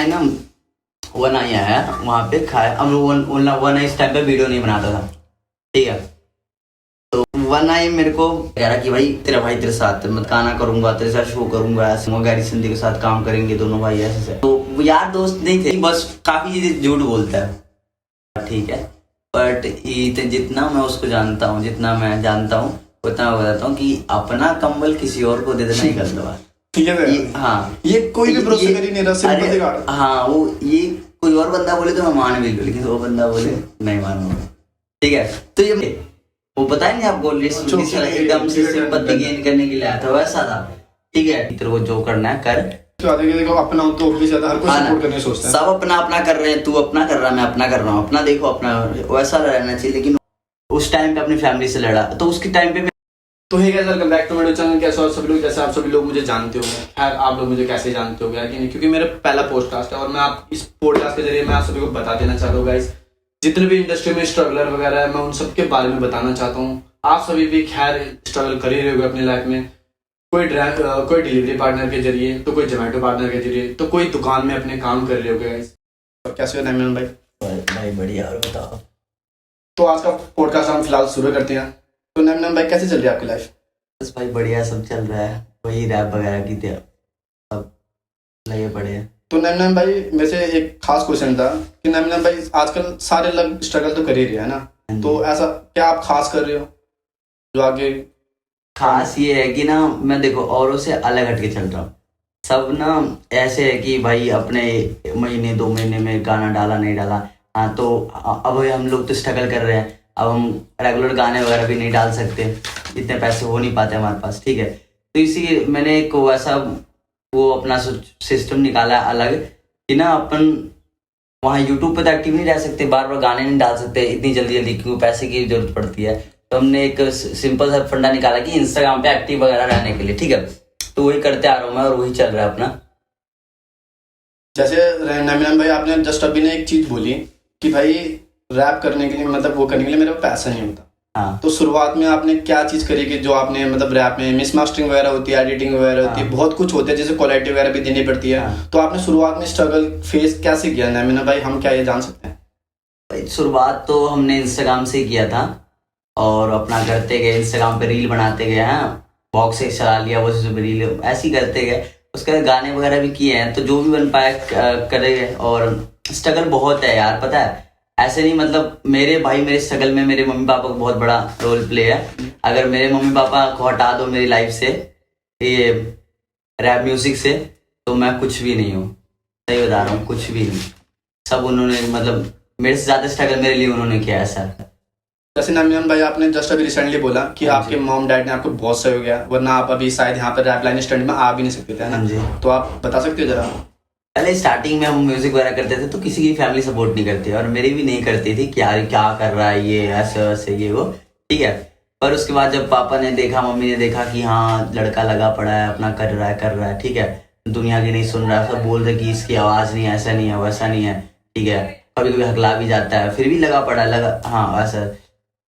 आई ना, वन आई आया वहाँ पे खाया। अब वन आई इस टाइम पे वीडियो नहीं बनाता था, ठीक है। तो वन आई मेरे को कह रहा कि भाई तेरे साथ मैं गाना करूंगा, तेरे साथ शो करूंगा, ऐसे गैरी सिंधी के साथ काम करेंगे दोनों भाई ऐसे। तो यार दोस्त नहीं थे, बस काफी चीजें झूठ बोलता है, ठीक है। बट जितना मैं उसको जानता हूँ, जितना मैं जानता हूँ उतना मैं बताता हूँ कि अपना कंबल किसी और को दे देना ही गलत बात, ठीक है। हाँ, ये कोई भी भरोसा कर ही नहीं रहा, सिंपल सी बात। हाँ, वो ये कोई और बंदा बोले तो मैं मान भी लूं, लेकिन वो बंदा बोले नहीं मानूंगा, ठीक है। तो ये वो पता है नहीं आपको, एकदम से सिंपैथी गेन करने के लिए आया था, वैसा था, ठीक है। तेरे को जो करना है कर, देखो अपना तो ज्यादा हर कोई सपोर्ट करने सोचता है, सब अपना अपना कर रहे हैं, तू अपना कर रहा है, मैं अपना कर रहा हूँ, अपना देखो अपना, वैसा रहना चाहिए। लेकिन उस टाइम पे अपनी फैमिली से लड़ा, तो उसके टाइम पे तो hey guys, welcome back to my channel. कैसे हो सभी लोग? जैसे आप सभी लोग मुझे जानते होंगे, खैर आप लोग मुझे कैसे जानते होंगे कि नहीं, क्योंकि मेरा पहला पॉडकास्ट है और मैं आप इस पॉडकास्ट के जरिए मैं आप सभी को बता देना चाहता हूँ गाइस, जितने भी इंडस्ट्री में स्ट्रगलर वगैरह है मैं उन सब के बारे में बताना चाहता हूँ। आप सभी भी खैर स्ट्रगल कर ही रहे होगे अपनी लाइफ में, कोई डिलीवरी पार्टनर के जरिए, तो कोई जोमेटो पार्टनर के जरिए, तो कोई दुकान में अपने काम कर रहे होगे गाइस। कैसे हो नैमिन भाई? बढ़िया, और बताओ। तो आज का पॉडकास्ट हम फिलहाल शुरू करते हैं। तो नैमिन भाई कैसे चल रही है आपकी लाइफ? बस भाई बढ़िया सब चल रहा है, वही रैप वगैरह की सब लगे पड़े हैं। तो नैमिन भाई मेरे से एक खास क्वेश्चन था कि नैमिन भाई आजकल सारे लोग स्ट्रगल तो कर ही रहे हैं ना, तो ऐसा क्या आप खास कर रहे हो जो आगे? खास ये है कि ना मैं देखो औरों से अलग हटके चल रहा हूँ। सब ना ऐसे है कि भाई अपने महीने 2 महीने में गाना डाला नहीं डाला, हाँ तो अब हम लोग तो स्ट्रगल कर रहे हैं, अब हम रेगुलर गाने वगैरह भी नहीं डाल सकते, इतने पैसे हो नहीं पाते हमारे पास, ठीक है। तो इसी मैंने एक वैसा वो अपना सिस्टम निकाला अलग कि ना अपन वहाँ यूट्यूब पे तो एक्टिव नहीं रह सकते, बार बार गाने नहीं डाल सकते इतनी जल्दी जल्दी, क्योंकि पैसे की जरूरत पड़ती है। तो हमने एक सिंपल सा फंडा निकाला कि इंस्टाग्राम पे एक्टिव वगैरह रहने के लिए, ठीक है। तो वही करते आ रहा हूँ मैं और वही चल रहा है अपना। जैसे नैमिन भाई आपने जस्ट अभी ने एक चीज बोली कि भाई रैप करने के लिए मतलब वो करने के लिए मेरे को पैसा नहीं होता, हाँ। तो शुरुआत में आपने क्या चीज करी कि जो आपने मतलब रैप में मिस मास्टरिंग वगैरह होती है, एडिटिंग वगैरह होती है, बहुत कुछ होता है, जैसे क्वालिटी वगैरह भी देनी पड़ती है, तो आपने शुरुआत में स्ट्रगल फेस कैसे किया नैमिन भाई, हम क्या ये जान सकते हैं? भाई शुरुआत तो हमने इंस्टाग्राम से ही किया था और अपना करते गए, इंस्टाग्राम पे रील बनाते गए, हाँ बॉक्स से चला लिया, वो रील ऐसे ही करते गए। उसके बाद गाने वगैरह भी किए हैं, तो जो भी बन पाया करे। और स्ट्रगल बहुत है यार, पता है, ऐसे नहीं मतलब मेरे स्ट्रगल में मेरे मम्मी पापा का बहुत बड़ा रोल प्ले है। अगर मेरे मम्मी पापा को हटा दो मेरी लाइफ से, ये रैप म्यूजिक से, तो मैं कुछ भी नहीं हूँ, सही बता रहा हूँ, कुछ भी नहीं। सब उन्होंने मतलब मेरे से ज्यादा स्ट्रगल मेरे लिए उन्होंने किया है सर। जैसे नैमिन भाई आपने जस्ट अभी रिसेंटली बोला कि आपके मॉम डैड ने आपको बहुत सहयोग किया, वरना आप अभी शायद यहाँ पर रैप लाइन स्टैंड में आ भी नहीं सकते थे ना, तो आप बता सकते हो जरा? पहले स्टार्टिंग में हम म्यूजिक वगैरह करते थे तो किसी की फैमिली सपोर्ट नहीं करती, और मेरी भी नहीं करती थी कि यार क्या कर रहा है ये, ऐसे वैसे ये वो, ठीक है। पर उसके बाद जब पापा ने देखा, मम्मी ने देखा कि हाँ लड़का लगा पड़ा है, अपना कर रहा है, ठीक है, दुनिया की नहीं सुन रहा है, सब बोल रहे कि इसकी आवाज नहीं, ऐसा नहीं है वैसा नहीं है, ठीक है, कभी कभी हकला भी जाता है, फिर भी लगा पड़ा लगा, हाँ वैसा।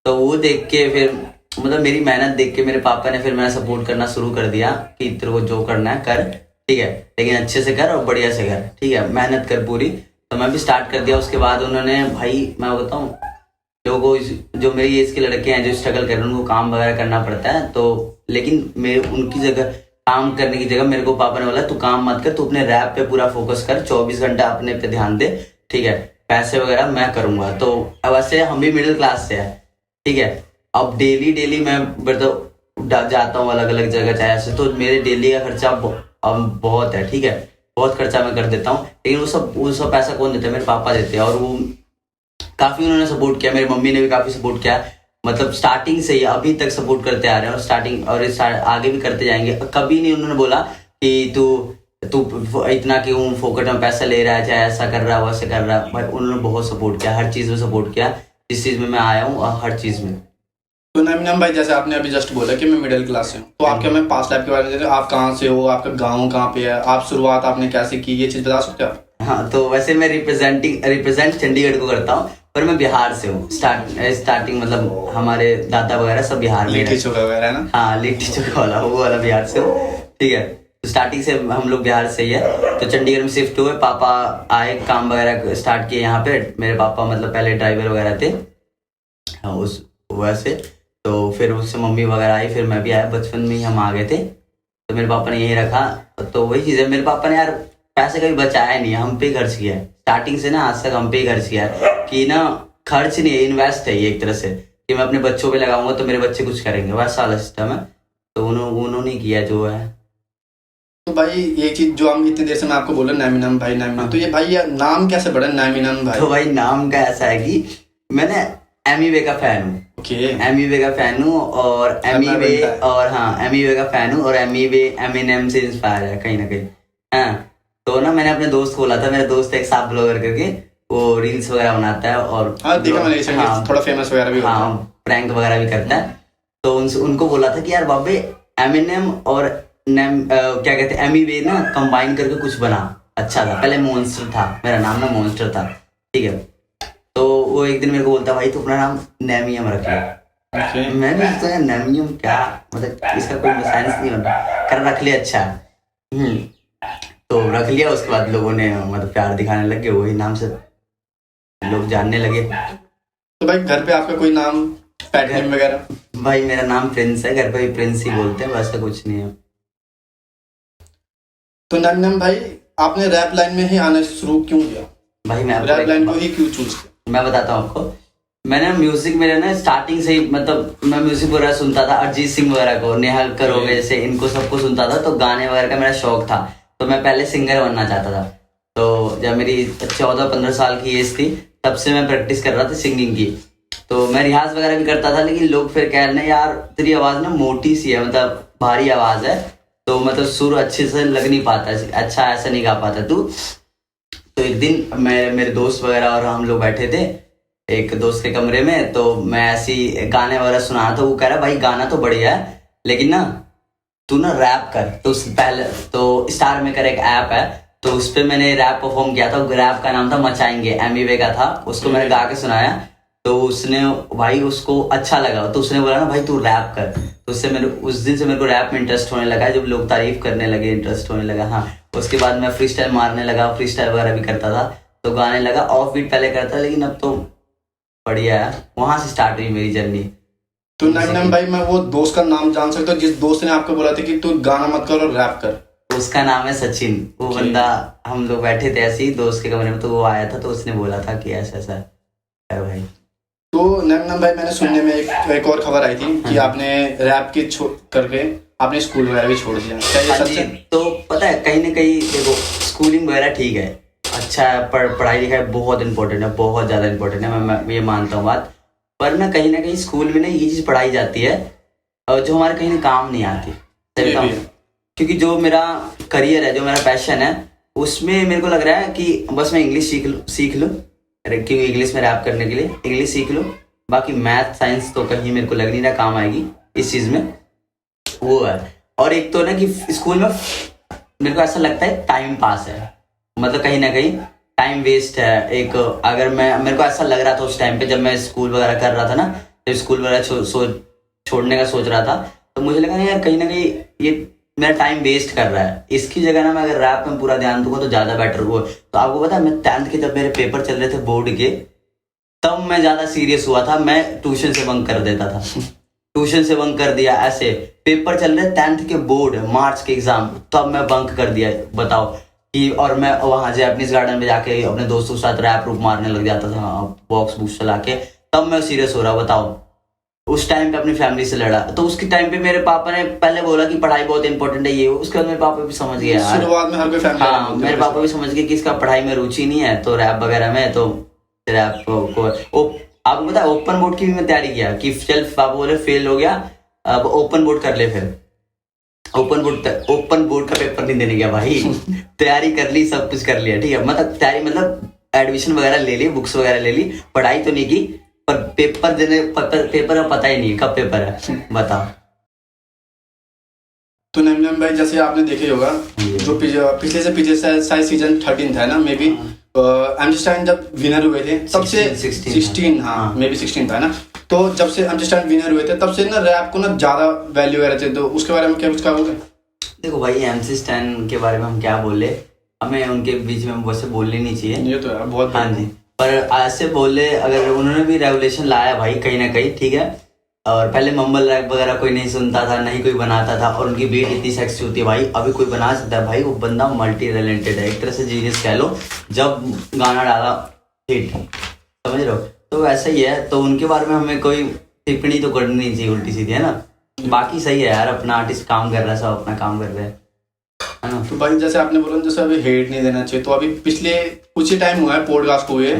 तो वो देख के फिर मतलब मेरी मेहनत देख के मेरे पापा ने फिर मैंने सपोर्ट करना शुरू कर दिया कि तेरे को जो करना है कर, ठीक है, लेकिन अच्छे से कर और बढ़िया से कर, ठीक है, मेहनत कर पूरी। तो मैं भी स्टार्ट कर दिया। उसके बाद उन्होंने, भाई मैं बताऊं, लोगों जो मेरी एज के लड़के हैं जो स्ट्रगल कर रहे हैं उनको काम वगैरह करना पड़ता है, तो लेकिन मेरे उनकी जगह काम करने की जगह मेरे को पापा ने बोला तू काम मत कर, तू अपने रैप पे पूरा फोकस कर, 24 घंटा अपने पे ध्यान दे, ठीक है, पैसे वगैरह मैं करूंगा। तो वैसे हम भी मिडिल क्लास से है, ठीक है। अब डेली मैं मतलब जाता हूँ अलग अलग जगह चाहे ऐसे, तो मेरे डेली का खर्चा बहुत है, ठीक है, बहुत खर्चा मैं कर देता हूँ, लेकिन वो सब पैसा कौन देता है? मेरे पापा देते हैं, और वो काफी उन्होंने सपोर्ट किया, मेरी मम्मी ने भी काफी सपोर्ट किया, मतलब स्टार्टिंग से ही अभी तक सपोर्ट करते आ रहे हैं, और स्टार्टिंग और आगे भी करते जाएंगे। कभी नहीं उन्होंने बोला कि तू इतना क्यों फोकट में पैसा ले रहा है, चाहे ऐसा कर रहा है वैसे कर रहा है। भाई उन्होंने बहुत सपोर्ट किया, हर चीज में सपोर्ट किया, जिस चीज में मैं आया हूँ हर चीज में। तो नैमिन भाई जैसे आपने अभी जस्ट बोला कि मैं मिडिल क्लास से हूँ, तो आपके मैं पास्ट लाइफ के बारे में, आप कहाँ से हो, आपका गांव कहाँ पे है, आप शुरुआत आपने कैसे की, ये चीज बता सकते हो आप? हाँ, तो वैसे मैं रिप्रेजेंट चंडीगढ़ को करता हूँ, पर मैं बिहार से हूँ। स्टार्टिंग मतलब हमारे दादा वगैरह सब बिहार में, लिट्टी चोखा वगैरह ना, हाँ लिट्टी चोखा वाला, वो वाला बिहार से हूँ, ठीक है। स्टार्टिंग से हम लोग बिहार से ही है, तो चंडीगढ़ में शिफ्ट हुए। पापा आए, काम वगैरह स्टार्ट किए यहाँ पे। मेरे पापा मतलब पहले ड्राइवर वगैरह थे, हाँ, उस वैसे। तो फिर उससे मम्मी वगैरह आई, फिर मैं भी आया। बचपन में ही हम आ गए थे, तो मेरे पापा ने यही रखा। तो वही चीज़ है, मेरे पापा ने यार पैसे कभी बचाया नहीं, हम पे खर्च किया है स्टार्टिंग से ना आज तक, हम पे ही खर्च किया है कि ना खर्च नहीं है, इन्वेस्ट है ये एक तरह से, कि मैं अपने बच्चों पे लगाऊंगा तो मेरे बच्चे कुछ करेंगे, वैसा वाला सिस्टम है। तो उन्होंने किया जो है। तो भाई ये चीज जो हम इतनी देर से मैं आपको बोल रहा नैमिनम भाई नैमिनम, तो ये भाई ये नाम कैसे पड़ा नैमिनम भाई? तो भाई नाम का ऐसा है कि मैंने एमीवे का फैन हूँ। ओके, एमीवे का फैन हूँ, और एमीवे, और हाँ एमीवे का फैन हूँ, और एमीवे एमिनेम से इंस्पायर है कहीं ना कहीं। हाँ, तो ना मैंने अपने दोस्त को बोला था, मेरा दोस्त एक साथ ब्लॉगर करके वो रील्स वगैरह बनाता है, और हाँ देखा मैंने रिसेंटली, थोड़ा फेमस वगैरह भी होता है। हाँ, प्रैंक वगैरह भी करता है। तो उनको बोला था कि यार बाबे एमिनेम और क्या कहते हैं एमीवे ना कंबाइन करके कुछ बना अच्छा था। पहले मॉन्स्टर था, मेरा नाम ना मॉन्स्टर था, ठीक है। तो वो एक दिन मेरे को बोलता, भाई तू अपना नाम नेमियम रख ले। मैंने सोचा नेमियम क्या, मतलब इसका कोई साइंस नहीं होता, कर रख लिया अच्छा। तो रख लिया। उसके बाद लोगों ने मतलब प्यार दिखाने लगे, वही नाम से लोग जानने लगे। तो भाई घर पे आपका कोई नाम, पेट नेम वगैरह? भाई मेरा नाम प्रिंस है, घर पे भी प्रिंस ही बोलते हैं, वैसा कुछ नहीं है। तो नैमिनम भाई आपने रैप लाइन में ही आना शुरू क्यों किया? भाई मैं रैप लाइन को ही क्यों चूज किया? मैं बताता हूँ आपको। मैंने म्यूजिक मेरे ना स्टार्टिंग से ही, मतलब मैं म्यूजिक वगैरह सुनता था, अरिजीत सिंह वगैरह को, नेहा कक्कड़ हो गए, जैसे इनको सबको सुनता था। तो गाने वगैरह का मेरा शौक था, तो मैं पहले सिंगर बनना चाहता था। तो जब मेरी 14-15 साल की एज थी, तब से मैं प्रैक्टिस कर रहा था सिंगिंग की। तो मैं रियाज वगैरह भी करता था, लेकिन लोग फिर कह रहे यार तेरी आवाज़ ना मोटी सी है, मतलब भारी आवाज़ है, तो मतलब सुर अच्छे से लग नहीं पाता, अच्छा ऐसा नहीं गा पाता तू। तो एक दिन मेरे दोस्त वगैरह और हम लोग बैठे थे एक दोस्त के कमरे में, तो मैं ऐसी गाने वगैरह सुना रहा था। वो कह रहा भाई गाना तो बढ़िया है, लेकिन ना तू ना रैप कर। तो पहले तो स्टार मेकर एक ऐप है, तो उस पर मैंने रैप परफॉर्म किया था। रैप का नाम था मचाएंगे, एमीवे का था। उसको मैंने गा के सुनाया, तो उसने भाई उसको अच्छा लगा, तो उसने बोला ना भाई तू रैप कर। तो उससे मेरे उस दिन से मेरे को रैप में इंटरेस्ट होने लगा, जब लोग तारीफ करने लगे इंटरेस्ट होने लगा। हाँ, उसके बाद मैं फ्री स्टाइल मारने लगा, फ्री स्टाइल वगैरह भी करता था, तो गाने लगा। ऑफ बीट पहले करता, लेकिन अब तो बढ़िया है। वहां से स्टार्ट हुई मेरी जर्नी। तो नैमिनम भाई मैं वो दोस्त का नाम जान सकता हूँ जिस दोस्त ने आपको बोला था कि तू गाना मत कर और रैप कर? उसका नाम है सचिन। वो बंदा, हम लोग बैठे थे ऐसे ही दोस्त के कमरे में, तो वो आया था, तो उसने बोला था कि ऐसा ऐसा है भाई। तो नैमिनम भाई मैंने सुनने में एक और खबर आई थी कि आपने रैप की करके आपने स्कूल वगैरह भी छोड़ दिया, क्या ये सच है? तो पता है कहीं ना कहीं देखो, स्कूलिंग वगैरह ठीक है, अच्छा है, पढ़ाई लिखाई बहुत इंपॉर्टेंट है, बहुत ज़्यादा इंपॉर्टेंट है, मैं ये मानता हूँ बात। पर ना कहीं स्कूल में ना ये चीज़ पढ़ाई जाती है जो हमारे कहीं काम नहीं आती। क्योंकि जो मेरा करियर है, जो मेरा पैशन है, उसमें मेरे को लग रहा है कि बस मैं इंग्लिश सीख लूँ, क्योंकि इंग्लिश में रैप करने के लिए इंग्लिश सीख लूँ। बाकी मैथ साइंस तो कहीं मेरे को लग नहीं रहा काम आएगी इस चीज़ में, वो है। और एक तो ना कि स्कूल में मेरे को ऐसा लगता है टाइम पास है, मतलब कहीं ना कहीं टाइम वेस्ट है एक। अगर मेरे को ऐसा लग रहा था उस टाइम पे, जब मैं स्कूल वगैरह कर रहा था ना, जब स्कूल वगैरह छोड़ने का सोच रहा था, तो मुझे लगा ना यार कहीं ना कहीं ये मेरा टाइम वेस्ट कर रहा है। इसकी जगह ना मैं अगर रैप में पूरा ध्यान दूंगा तो ज़्यादा बेटर हुआ। तो आपको पता है मैं 10th के जब मेरे पेपर चल रहे थे बोर्ड के, तब मैं ज़्यादा सीरियस हुआ था। मैं ट्यूशन से बंक कर देता था, ट्यूशन से बंक कर दिया। ऐसे पेपर चल रहे 10th के बोर्ड, मार्च के एग्जाम, तब मैं बंक कर दिया, बताओ कि। और मैं वहाँ जैपनीज गार्डन में जाके अपने दोस्तों के साथ रैप रूप मारने लग जाता था, बॉक्स बुक्स चला के, तब मैं सीरियस हो रहा, बताओ। उस टाइम पे अपनी फैमिली से लड़ा। तो उसके टाइम पे मेरे पापा ने पहले बोला कि पढ़ाई बहुत इंपॉर्टेंट है, ये उसके बाद मेरे पापा भी समझ गए, शुरुआत में हर कोई फैमिली, हाँ मेरे पापा भी समझ गए कि इसका पढ़ाई में रुचि नहीं है, तो रैप वगैरह में, तो रैप को आपको पता है ओपन बोर्ड की भी मैं तैयारी किया कि चल पापा बोले फेल हो गया, अब ओपन बोर्ड कर ले। फिर ओपन बोर्ड का पेपर नहीं देने गया भाई। तैयारी कर ली, सब कुछ कर लिया, ठीक है, मतलब तैयारी मतलब एडमिशन वगैरह ले ली, बुक्स वगैरह ले ली, पढ़ाई तो नहीं की, पर पेपर देने पेपर का पता ही नहीं कब पेपर है, बताओ। तो नैमिनम भाई जैसे आपने देखे होगा जो पिछले से पिछले शायद सीजन 13 था ना, मे बी एमजी स्टैन जब विनर हुए थे तब से 16, हाँ मे बी 16 था ना। तो जब से एमजी स्टैन विनर हुए थे तब से ना रैप को ना ज्यादा वैल्यू आ रहे थे, तो उसके बारे में क्या कुछ कहोगे? देखो भाई MC स्टैन के बारे में हम क्या बोले, हमें उनके बीच में वैसे बोलने नहीं चाहिए। ये तो है बहुत हाँ जी, पर ऐसे बोले अगर उन्होंने भी रेवोल्यूशन लाया भाई कहीं ना कहीं, ठीक है। और पहले मम्बल रैप वगैरह कोई नहीं सुनता था, नहीं कोई बनाता था, और उनकी बीट इतनी सेक्सी होती है भाई, अभी कोई बना सकता है भाई। वो बंदा मल्टी टैलेंटेड है, एक तरह से जीनियस कह लो। जब गाना डाला हिट, समझ रहे हो, तो वैसा ही है। तो उनके बारे में हमें कोई टिप्पणी तो करनी नहीं चाहिए उल्टी सीधी, है ना। बाकी सही है यार, अपना आर्टिस्ट काम कर रहा है, सब अपना काम कर रहे हैं, है ना। तो भाई जैसे आपने बोला जैसे अभी हेट नहीं देना चाहिए, तो अभी पिछले कुछ ही टाइम हुआ है पॉडकास्ट को हुए,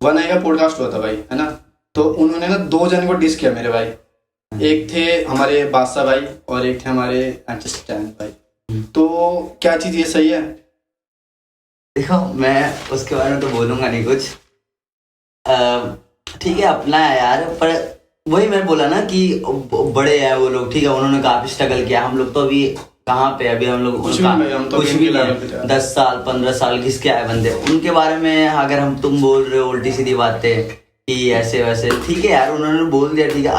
वन आई का पॉडकास्ट हुआ था भाई, है ना। तो उन्होंने ना 2 जन को डिस किया मेरे भाई, एक थे हमारे बादशाह भाई और एक थे हमारे स्टैन भाई। तो क्या चीज ये सही है? देखो मैं उसके बारे में तो बोलूंगा नहीं कुछ, ठीक है अपना है यार। पर वही मैं बोला ना कि बड़े हैं वो लोग, ठीक है, उन्होंने काफी स्ट्रगल किया। हम लोग तो अभी कहाँ पे, अभी हम लोग कुछ भी नहीं, हम तो कुछ भी नहीं, 10 साल 15 साल घिस के आए बंदे। उनके बारे में अगर तुम बोल रहे हो उल्टी सीधी बातें कि ऐसे वैसे, ठीक है यार, उन्होंने बोल दिया, ठीक है।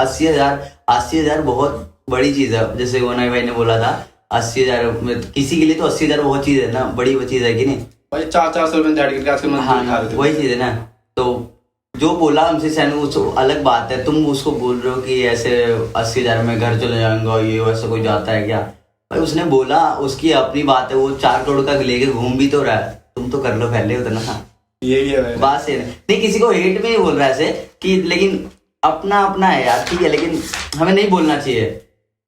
80,000 बहुत बड़ी चीज है, जैसे वनाई भाई ने बोला था 80,000 किसी के लिए तो 80,000 बहुत चीज है ना, बड़ी वो चीज है कि नहीं भाई। 400 रुपए ऐड करके आजकल हाँ, वही चीज है ना। तो जो बोला हमसे सैन वो अलग बात है, तुम उसको बोल रहे हो कि ऐसे 80,000 में घर चले जाऊंगा, ये वैसे कोई जाता है क्या भाई। उसने बोला, उसकी अपनी बात है, वो 4 करोड़ का लेके घूम भी तो रहा है, तुम तो कर लो पहले होता ना। यही है बात से नहीं, किसी को हेट में नहीं बोल रहा ऐसे कि, लेकिन अपना अपना है यार, ठीक है। लेकिन हमें नहीं बोलना चाहिए।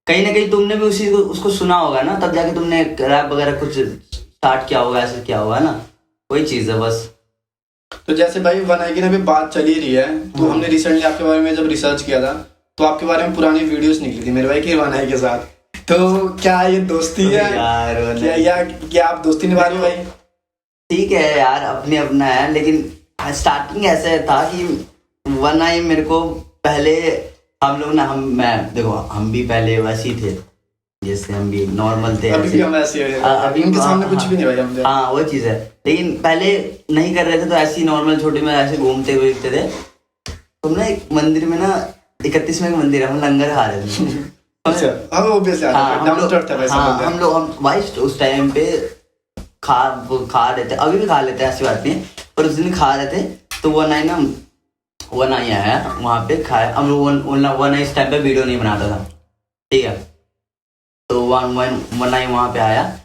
कहीं ना कहीं तुमने भी उसी को उसको सुना होगा ना, तब जाके तुमने रैप वगैरह कुछ स्टार्ट किया होगा, ऐसे किया होगा ना, वही चीज है बस। तो जैसे भाई वन आई की ना अभी बात चली रही है, तो हमने रिसेंटली आपके बारे में जब रिसर्च किया था, तो आपके बारे में पुरानी वीडियोस निकली थी मेरे भाई की वन आई के साथ। तो क्या ये दोस्ती है यार क्या आप दोस्ती निभा रहे हो भाई? ठीक है यार, अपने अपना है। लेकिन स्टार्टिंग ऐसे था कि वन आई मेरे को पहले हम लोग ना, देखो हम भी पहले वैसे ही थे, जैसे हम भी नॉर्मल थे, अभी भी हम ऐसे हैं, अभी उनके सामने कुछ भी नहीं भाई हम। हाँ वो चीज है। लेकिन पहले नहीं कर रहे थे, तो ऐसे ही नॉर्मल छोटे में ऐसे घूमते हुए थे। तुम ना एक मंदिर में ना, 31वें का मंदिर है, हम लंगर खा रहे थे। हम लोग भाई उस टाइम पे खा रहे थे, अभी भी खा लेते हैं, ऐसी बात नहीं है। पर उस दिन खा रहे थे, तो वन आई आया वहाँ पे खाया हम लोग। वन आई इस टाइम पे वीडियो नहीं बनाता था, ठीक है। तो वन आई वहाँ पे आया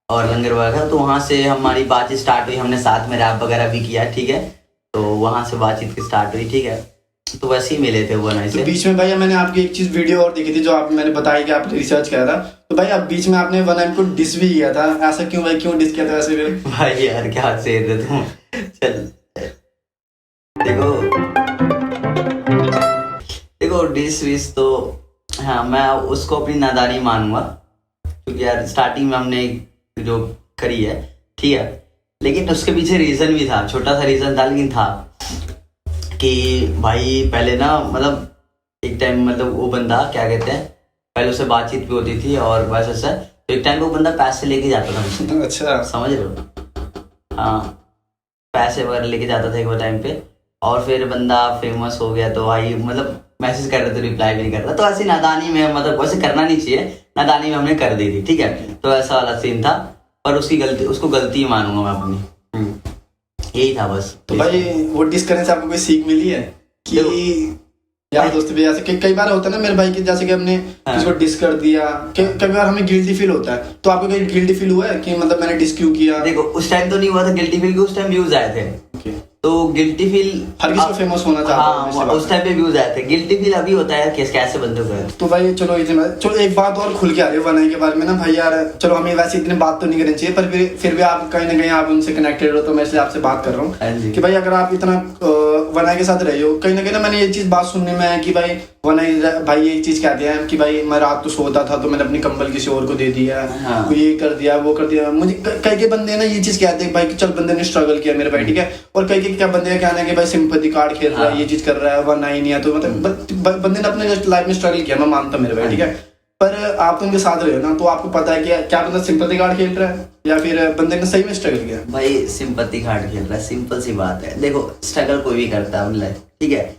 और लंगर वगैरह, तो वहाँ से हमारी बातचीत स्टार्ट हुई। हमने साथ में रैप वगैरह भी किया, ठीक है। तो वहाँ से बातचीत की स्टार्ट हुई, ठीक है। तो वैसे ही मिले थे वन आई से। तो बीच में भाई मैंने आपकी एक चीज वीडियो और देखी थी, जो मैंने बताया कि आपने रिसर्च किया था। तो भाई अब बीच में आपने वन आई को डिस भी किया था, ऐसा क्यों भाई, क्यों डिस किया था वैसे? भाई यार क्या से तुम, चल देखो डिस विस तो हाँ, मैं उसको अपनी नादानी मानूंगा, क्योंकि यार स्टार्टिंग में हमने जो करी है, ठीक है। लेकिन उसके पीछे रीजन भी था, छोटा सा रीजन था, लेकिन था कि भाई पहले ना, मतलब एक टाइम, मतलब वो बंदा क्या कहते हैं, पहले उससे बातचीत भी होती थी और वैसे तो एक टाइम पे वो बंदा पैसे लेके जाता था मुझसे। अच्छा, समझ रहे हो? हाँ, पैसे वगैरह लेके जाता था एक वो टाइम पे। और फिर बंदा फेमस हो गया, तो भाई मतलब मैसेज कर रहे थे, रिप्लाई भी नहीं कर रहा। तो ऐसी नादानी में, मतलब वैसे करना नहीं चाहिए, नादानी में हमने कर दी थी, ठीक है। तो ऐसा वाला सीन था, पर उसकी गलती, उसको गलती मानूंगा मैं अपनी, यही था बस। तो भाई वो डिस करने से आपको कोई सीख मिली है कि यार दोस्त भी, ऐसे कई बार होता है ना मेरे भाई की, जैसे कि हमने किसी को डिस कर दिया, कई बार हमें गिल्टी फील होता है। तो आपको कहीं गिल्टी फील हुआ है कि मतलब मैंने डिस क्यों किया? देखो उस टाइम तो नहीं हुआ था गिल्टी फील, उस टाइम व्यूज आए थे, तो गिल्टी फील हर किसी को फेमस होना चाहता है। हाँ, उस टाइम पे व्यूज आए थे। गिल्टी फील अभी होता है कैसे बंदे को है। तो भाई चलो एक बात और खुल के आ रही है वन आई के बारे में ना भाई। यार चलो हमें वैसे इतनी बात तो नहीं करनी चाहिए, पर फिर भी आप कहीं ना कहीं आप उनसे कनेक्टेड हो, तो मैं इसलिए आपसे बात कर रहा हूँ कि भाई अगर आप इतना वन आई के साथ रहे हो, कहीं ना मैंने ये चीज बात सुनने में है कि भाई वन आई भाई ये चीज कहते हैं कि भाई मैं रात को सोता था तो मैंने अपनी कंबल किसी और को दे दिया, ये कर दिया, वो कर दिया। मुझे कई बंदे ना ये चीज कहते हैं भाई कि चल बंदे ने स्ट्रगल किया मेरे भाई, ठीक है। और कई क्या बंदे का कहना है कि भाई सिंपैथी कार्ड खेल रहा है, ये चीज कर रहा है, वन आई नहीं है। तो मतलब बंदे ने अपने लाइफ में स्ट्रगल किया, मैं मानता हूँ मेरे भाई, ठीक है। पर आप तो उनके साथ रहे हो ना, तो आपको पता है कि क्या बंदा सिंपैथी कार्ड खेल रहा है या फिर बंदे ने सही में स्ट्रगल किया? भाई सिंपैथी कार्ड खेल रहा है, सिंपल सी बात है। देखो स्ट्रगल कोई भी करता है अपनी लाइफ, ठीक है।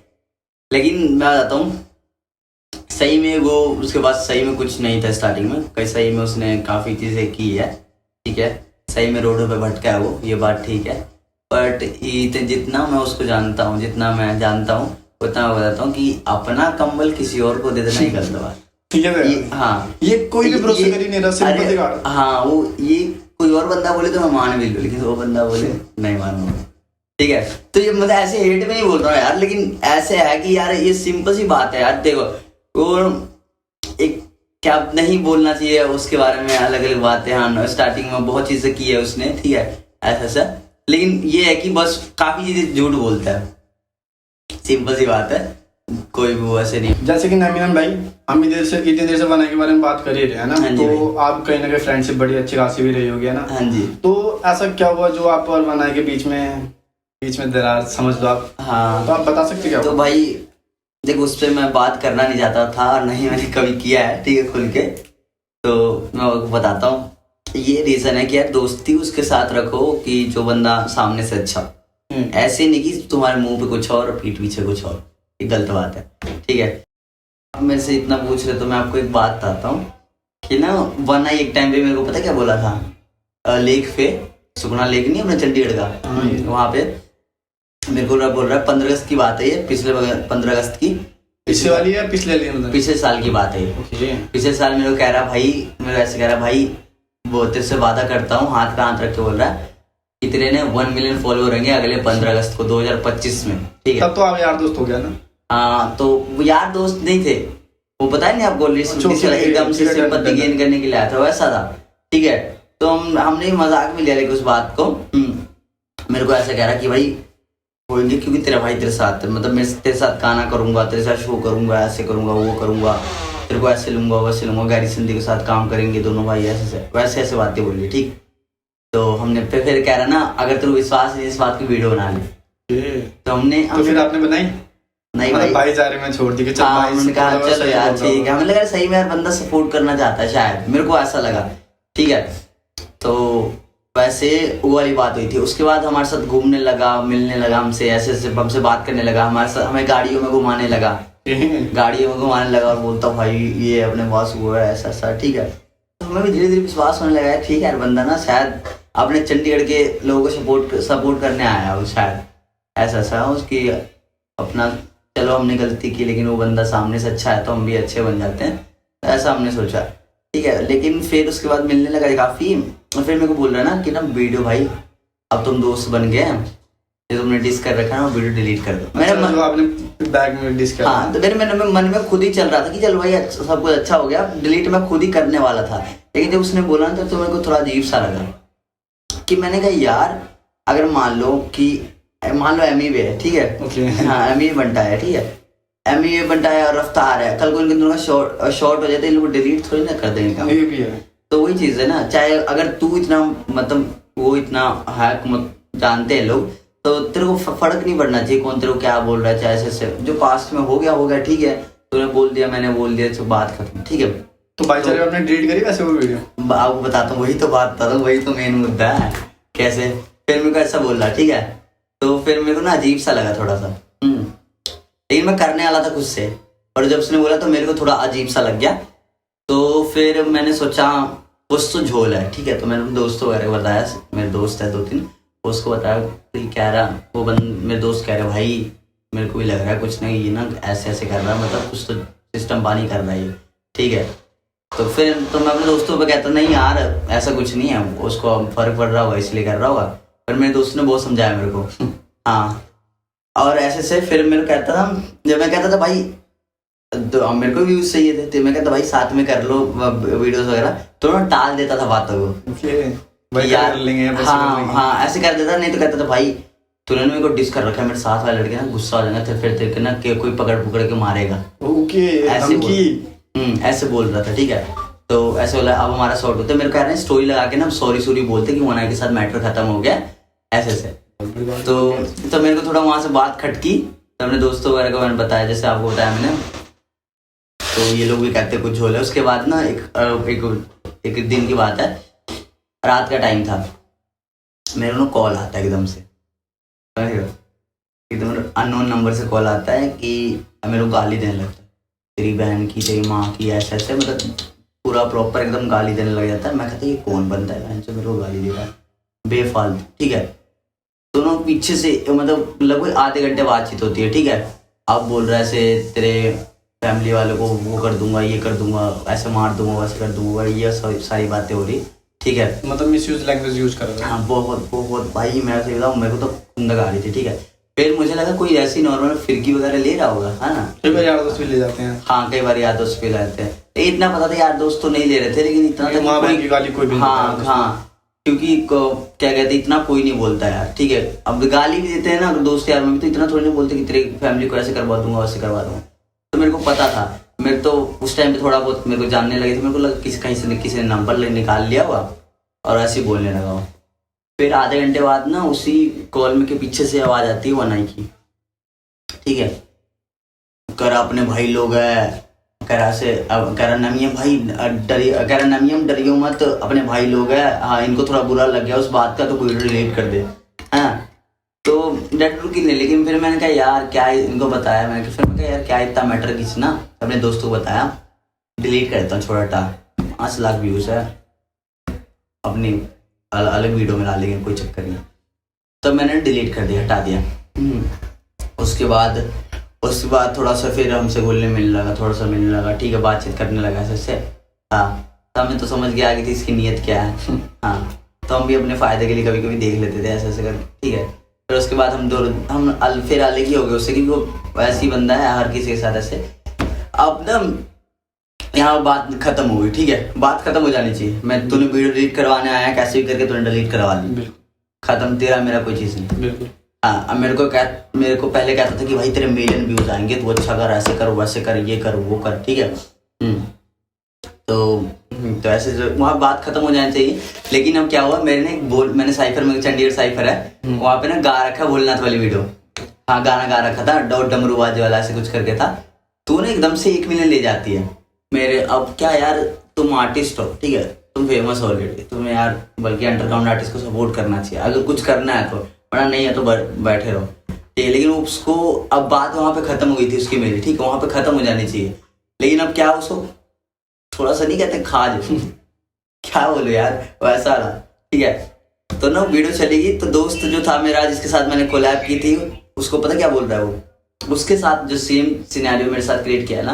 लेकिन मैं बताता हूँ, सही में वो उसके बाद सही में कुछ नहीं था स्टार्टिंग में, कई सही में उसने काफ़ी चीज़ें की है, ठीक है, सही में रोडों पे भटका है वो, ये बात ठीक है। बट जितना मैं उसको जानता हूँ, जितना मैं जानता हूँ उतना मैं बताता हूँ कि अपना कंबल किसी और को दे देना ही गलत बात। ठीक है ये हाँ, ये कोई भी भरोसा कर ही नहीं रहा, सिर्फ अरे बंदीगाड़। हाँ, वो ये कोई और बंदा बोले तो मैं मान भी लूँ, लेकिन वो बंदा बोले नहीं मानूंगा, ठीक है। तो ये मतलब ऐसे हेट में नहीं बोल रहा हूँ यार, लेकिन ऐसे है कि यार ये सिंपल सी बात है यार। देखो वो एक क्या नहीं बोलना चाहिए उसके बारे में, अलग अलग बातें, हाँ स्टार्टिंग में बहुत चीजें की है उसने, ठीक है, ऐसा ऐसा, लेकिन ये है कि बस काफी चीजें झूठ बोलता है, सिंपल सी बात है, कोई भी वो ऐसे नहीं। जैसे कि नमीन भाई, हम इतनी देर से बनाए के बारे में बात कर ही रहे हैं ना, हाँ जी तो आप कहीं ना कहीं फ्रेंडशिप बड़ी अच्छी खासी भी रही होगी, है ना। हाँ जी। तो ऐसा क्या हुआ जो आप और बनाए के बीच में दरार समझ लो आप, हाँ, तो आप बता सकते क्या तो हुआ? भाई देखो उस पर मैं बात करना नहीं चाहता था और नहीं मैंने कभी किया है, ठीक है, खुल के, तो मैं आपको बताता हूँ। ये रीजन है कि यार दोस्ती उसके साथ रखो कि जो बंदा सामने से अच्छा, ऐसे नहीं कि तुम्हारे मुंह पे कुछ और पीठ पीछे कुछ और, ये गलत बात है, ठीक है। आप मेरे से इतना पूछ रहे तो मैं आपको एक बात बताता हूँ कि ना वरना एक टाइम पे मेरे को पता क्या बोला था, लेक पे, सुखना लेक नहीं अपना चंडीगढ़ का, वहाँ पे मेरे को बोल रहा है 15 अगस्त की बात है ये, पिछले 15 अगस्त की, पिछले वाली या पिछले वाली मतलब? पिछले साल की बात है ये। पिछले साल मेरे को कह रहा भाई, मेरे ऐसे कह रहा भाई वो तेरे से वादा करता हूँ, हाथ पे हाथ रख के बोल रहा है कि तेरे ने 1 मिलियन फॉलोअर होंगे अगले 15 अगस्त को 2025 में, ठीक है। तब तो आप यार दोस्त हो गया ना? हाँ, तो वो यार दोस्त नहीं थे, वो पता है नहीं आपको, एकदम से सिंपैथी गेन करने के लिए आया था, वैसा था, ठीक है। तो हमने मजाक में लिया लेकिन उस बात को, मेरे को ऐसा कह रहा कि भाई होंगे क्योंकि तेरा भाई तेरे साथ है, मतलब मैं तेरे साथ गाना करूंगा, तेरे साथ शो करूंगा, ऐसे करूंगा, वो करूंगा, तेरे को ऐसे लूंगा वैसे लूंगा, गैरी सिंधी के साथ काम करेंगे दोनों भाई, ऐसे वैसे ऐसे बातें बोली, ठीक। तो हमने फिर कह रहा ना अगर तेरे विश्वास है इस बात की वीडियो बना ले, तो हमने तो फिर आपने बनाई? नहीं भाई जा रहे में छोड़ दी कि चल हाँ, भाई हमने कहा चलो यार ठीक है, हमें लगा सही में यार बंदा सपोर्ट करना चाहता है शायद, मेरे को ऐसा लगा, ठीक है। तो वैसे वो वाली बात हुई थी। उसके बाद हमारे साथ घूमने लगा, मिलने लगा हमसे, ऐसे ऐसे हमसे बात करने लगा, हमारे साथ हमें गाड़ियों में घुमाने लगा, गाड़ियों में घुमाने लगा और बोलता भाई ये अपने पास हुआ है ऐसा ऐसा, ठीक है। तो हमें भी धीरे धीरे विश्वास होने लगा ठीक है यार बंदा ना शायद अपने चंडीगढ़ के लोगों को सपोर्ट करने आया हो शायद, ऐसा ऐसा उसकी अपना, चलो हमने गलती की लेकिन वो बंदा सामने से अच्छा है तो हम भी अच्छे बन जाते हैं, ऐसा हमने सोचा, ठीक है। लेकिन फिर उसके बाद मिलने लगा काफी, और फिर मेरे को बोल रहा है ना कि ना वीडियो भाई अब तुम दोस्त बन गए हैं, जो तुमने डिस कर रखा है ना वो वीडियो डिलीट कर दो। मेरे जो आपने बैग में डिस किया, हाँ, तो मेरे मन में खुद ही चल रहा था कि चल भाई सब कुछ अच्छा हो गया, डिलीट मैं खुद ही करने वाला था। लेकिन जब उसने बोला ना तो मेरे को थोड़ा अजीब सा लगा कि मैंने कहा यार अगर मान लो एमी है, ठीक है, हाँ एमी बनता है, ठीक है, एमी बनता है और रफ्तार है, कल को इनके दोनों का शॉर्ट हो जाता है, लोग डिलीट थोड़ी ना कर देंगे, ये भी है। तो वही चीज है ना, चाहे अगर तू इतना मतलब वो इतना हैक जानते हैं लोग, तो तेरे को फर्क नहीं पड़ना चाहिए कौन तेरे को क्या बोल रहा है, चाहे ऐसे जो पास्ट में हो गया, ठीक है, तूने बोल दिया मैंने बोल दिया, तो बात खत्म, ठीक है। तो भाईचारे आपने डिलीट करी वैसे वो वीडियो? आपको बताता हूँ, वही तो बात बताता हूँ, वही तो मेन मुद्दा है, कैसे फिर मेरे को ऐसा बोल रहा, ठीक है। तो फिर मेरे को ना अजीब सा लगा थोड़ा सा, लेकिन मैं करने वाला था खुद से, और जब उसने बोला तो मेरे को थोड़ा अजीब सा लग गया। तो फिर मैंने सोचा कुछ तो झोल है, ठीक है। तो मैंने दोस्तों वगैरह को बताया, मेरे दोस्त है 2-3, उसको बताया, तो कह रहा वो मेरे दोस्त कह रहे भाई मेरे को भी लग रहा है कुछ नहीं, ये ना ऐसे ऐसे कर रहा है, मतलब कुछ तो सिस्टम पानी कर रहा है ये, ठीक है। तो फिर तो मैं अपने दोस्तों पे कहता नहीं यार ऐसा कुछ नहीं है, उसको फर्क पड़ रहा होगा इसलिए कर रहा होगा, पर मेरे दोस्त ने बहुत समझाया मेरे को, हाँ। और ऐसे से फिर मेरे कहता था, जब मैं कहता था भाई तो मेरे को व्यूज चाहिए थे, तो मैं कहता भाई साथ में कर लो वीडियोस वगैरह, तो मैं टाल देता था बातों को यार, हाँ ऐसे कर देता, नहीं तो कहता था भाई तूने मेरे को डिस कर रखा है, मेरे साथ वाले लड़के ना गुस्सा हो जाएंगे, फिर तेरे ना कोई पकड़ के मारेगा, ऐसे बोल रहा था, ठीक है। तो ऐसे बोला अब हमारा शॉर्ट होता है, मेरे को कह रहे हैं स्टोरी लगा के ना सॉरी बोलते कि मोना के साथ मैटर खत्म हो गया, ऐसे तो मेरे को थोड़ा वहां से बात खटकी, तो अपने दोस्तों वगैरह को मैंने बताया, जैसे आपको बताया मैंने, तो ये लोग भी कहते कुछ झोल है। उसके बाद ना एक दिन की बात है, रात का टाइम था, मेरे को कॉल आता है एकदम से, एकदम अननोन नंबर से कॉल आता है कि मेरे को गाली देने लगता है, तेरी बहन की, तेरी माँ की, ऐसे ऐसे मतलब पूरा प्रॉपर एकदम गाली देने लग जाता है। मैं कहता ये कौन बनता है बहन से मेरे को गाली दे रहा है बेफालतू, ठीक है। दोनों पीछे से मतलब लगभग आधे घंटे बातचीत होती है, ठीक है। अब बोल रहा है ऐसे तेरे फैमिली वालों को वो कर दूंगा, ये कर दूंगा, ऐसे मार दूंगा, वैसे कर दूंगा, ये सारी बातें हो रही, ठीक है। मतलब मिसयूज लैंग्वेज यूज कर रहा है। हाँ बहुत बहुत भाई, मैं ऐसे बताऊँ मेरे को तो खुंदक आ रही थी, ठीक है। फिर मुझे लगा कोई ऐसी नॉर्मल फिरकी वगैरह ले रहा होगा, है ना। कई बार यार दोस्त भी ले जाते हैं। हाँ कई बार यार दोस्त भी लाते हैं, इतना पता था यार दोस्त तो नहीं ले रहे थे, लेकिन इतना था माँ कि बहन की गाली कोई भी नहीं हाँ देता है हाँ, क्योंकि क्या कहते हैं इतना कोई नहीं बोलता यार, ठीक है। अब गाली भी देते हैं ना दोस्त यार में भी, तो इतना थोड़ी नहीं बोलते कि तेरी फैमिली को ऐसे करवा दूंगा वैसे करवा दूंगा। तो मेरे को पता था, मेरे तो उस टाइम पे थोड़ा बहुत मेरे को जानने लगे थे, मेरे को लगा किसी ने नंबर निकाल लिया हुआ और ऐसे ही बोलने लगा हुआ। फिर आधे घंटे बाद ना उसी कॉल में के पीछे से आवाज आती है 1 की, ठीक है। कर अपने भाई लोग है, करा से अब करा नमियम भाई करा नमियम डरियो मत, अपने भाई लोग है, हाँ इनको थोड़ा बुरा लग गया उस बात का तो कोई रिलेट कर दे, हाँ। तो डेट रुकी नहीं, लेकिन फिर मैंने कहा यार क्या इनको बताया, फिर मैं कहा यार क्या इतना मैटर खींचना, अपने दोस्तों को बताया, डिलीट करता हूँ छोटा टा, 5 लाख व्यूज है, अपनी अलग वीडियो में डालेंगे, कोई चक्कर नहीं। तो मैंने डिलीट कर दिया, हटा दिया। उसके बाद थोड़ा सा फिर हमसे घुलने मिलने लगा, थोड़ा सा मिलने लगा, ठीक है, बातचीत करने लगा ऐसे, हाँ। तो हमें तो समझ गया कि इसकी नीयत क्या है, हाँ। तो हम भी अपने फायदे के लिए कभी कभी देख लेते थे ऐसे ऐसे कर, ठीक है। फिर उसके बाद हम फिर अलग ही हो गए उससे, क्योंकि वो वैसे ही बंदा है हर किसी के साथ ऐसे। अब ना यहाँ बात खत्म हो गई, ठीक है, बात खत्म हो जानी चाहिए। मैं तूने वीडियो डिलीट करवाने आया, कैसे भी करके तूने डिलीट करवा ली, खत्म, तेरा मेरा कोई चीज़ नहीं, बिल्कुल। हाँ, अब मेरे को पहले कहता था कि भाई तेरे मिलियन व्यूज आएंगे, तू अच्छा कर, ऐसे कर, वैसे कर, ये कर, वो कर, ठीक है। तो ऐसे वहाँ बात खत्म हो जानी चाहिए। लेकिन अब क्या हुआ, मैंने साइफर में, चंडीगढ़ साइफर है, वहाँ पे ना गा रखा भोलेनाथ वाली वीडियो, हाँ गाना गा रखा था, डमरू बाजे वाला ऐसे कुछ करके था। तो ना एकदम से 1 मिलियन ले जाती है मेरे। अब क्या यार, तुम आर्टिस्ट हो, ठीक है, तुम फेमस हो ऑलरेडी, तुम्हें यार बल्कि अंडरग्राउंड आर्टिस्ट को सपोर्ट करना चाहिए अगर कुछ करना है तो, वरना नहीं है तो बैठे रहो, ठीक है। लेकिन उसको अब बात वहाँ पे खत्म हो गई थी उसकी मेरी, ठीक है, वहाँ पे खत्म हो जानी चाहिए। लेकिन अब क्या, उसको थोड़ा सा नहीं कहते खाज क्या बोलो यार, वैसा रहा, ठीक है। तो ना वीडियो चलेगी, तो दोस्त जो था मेरा जिसके साथ मैंने कोलैब की थी, उसको पता क्या बोल रहा है, वो उसके साथ जो सेम सिनेरियो मेरे साथ क्रिएट किया है ना,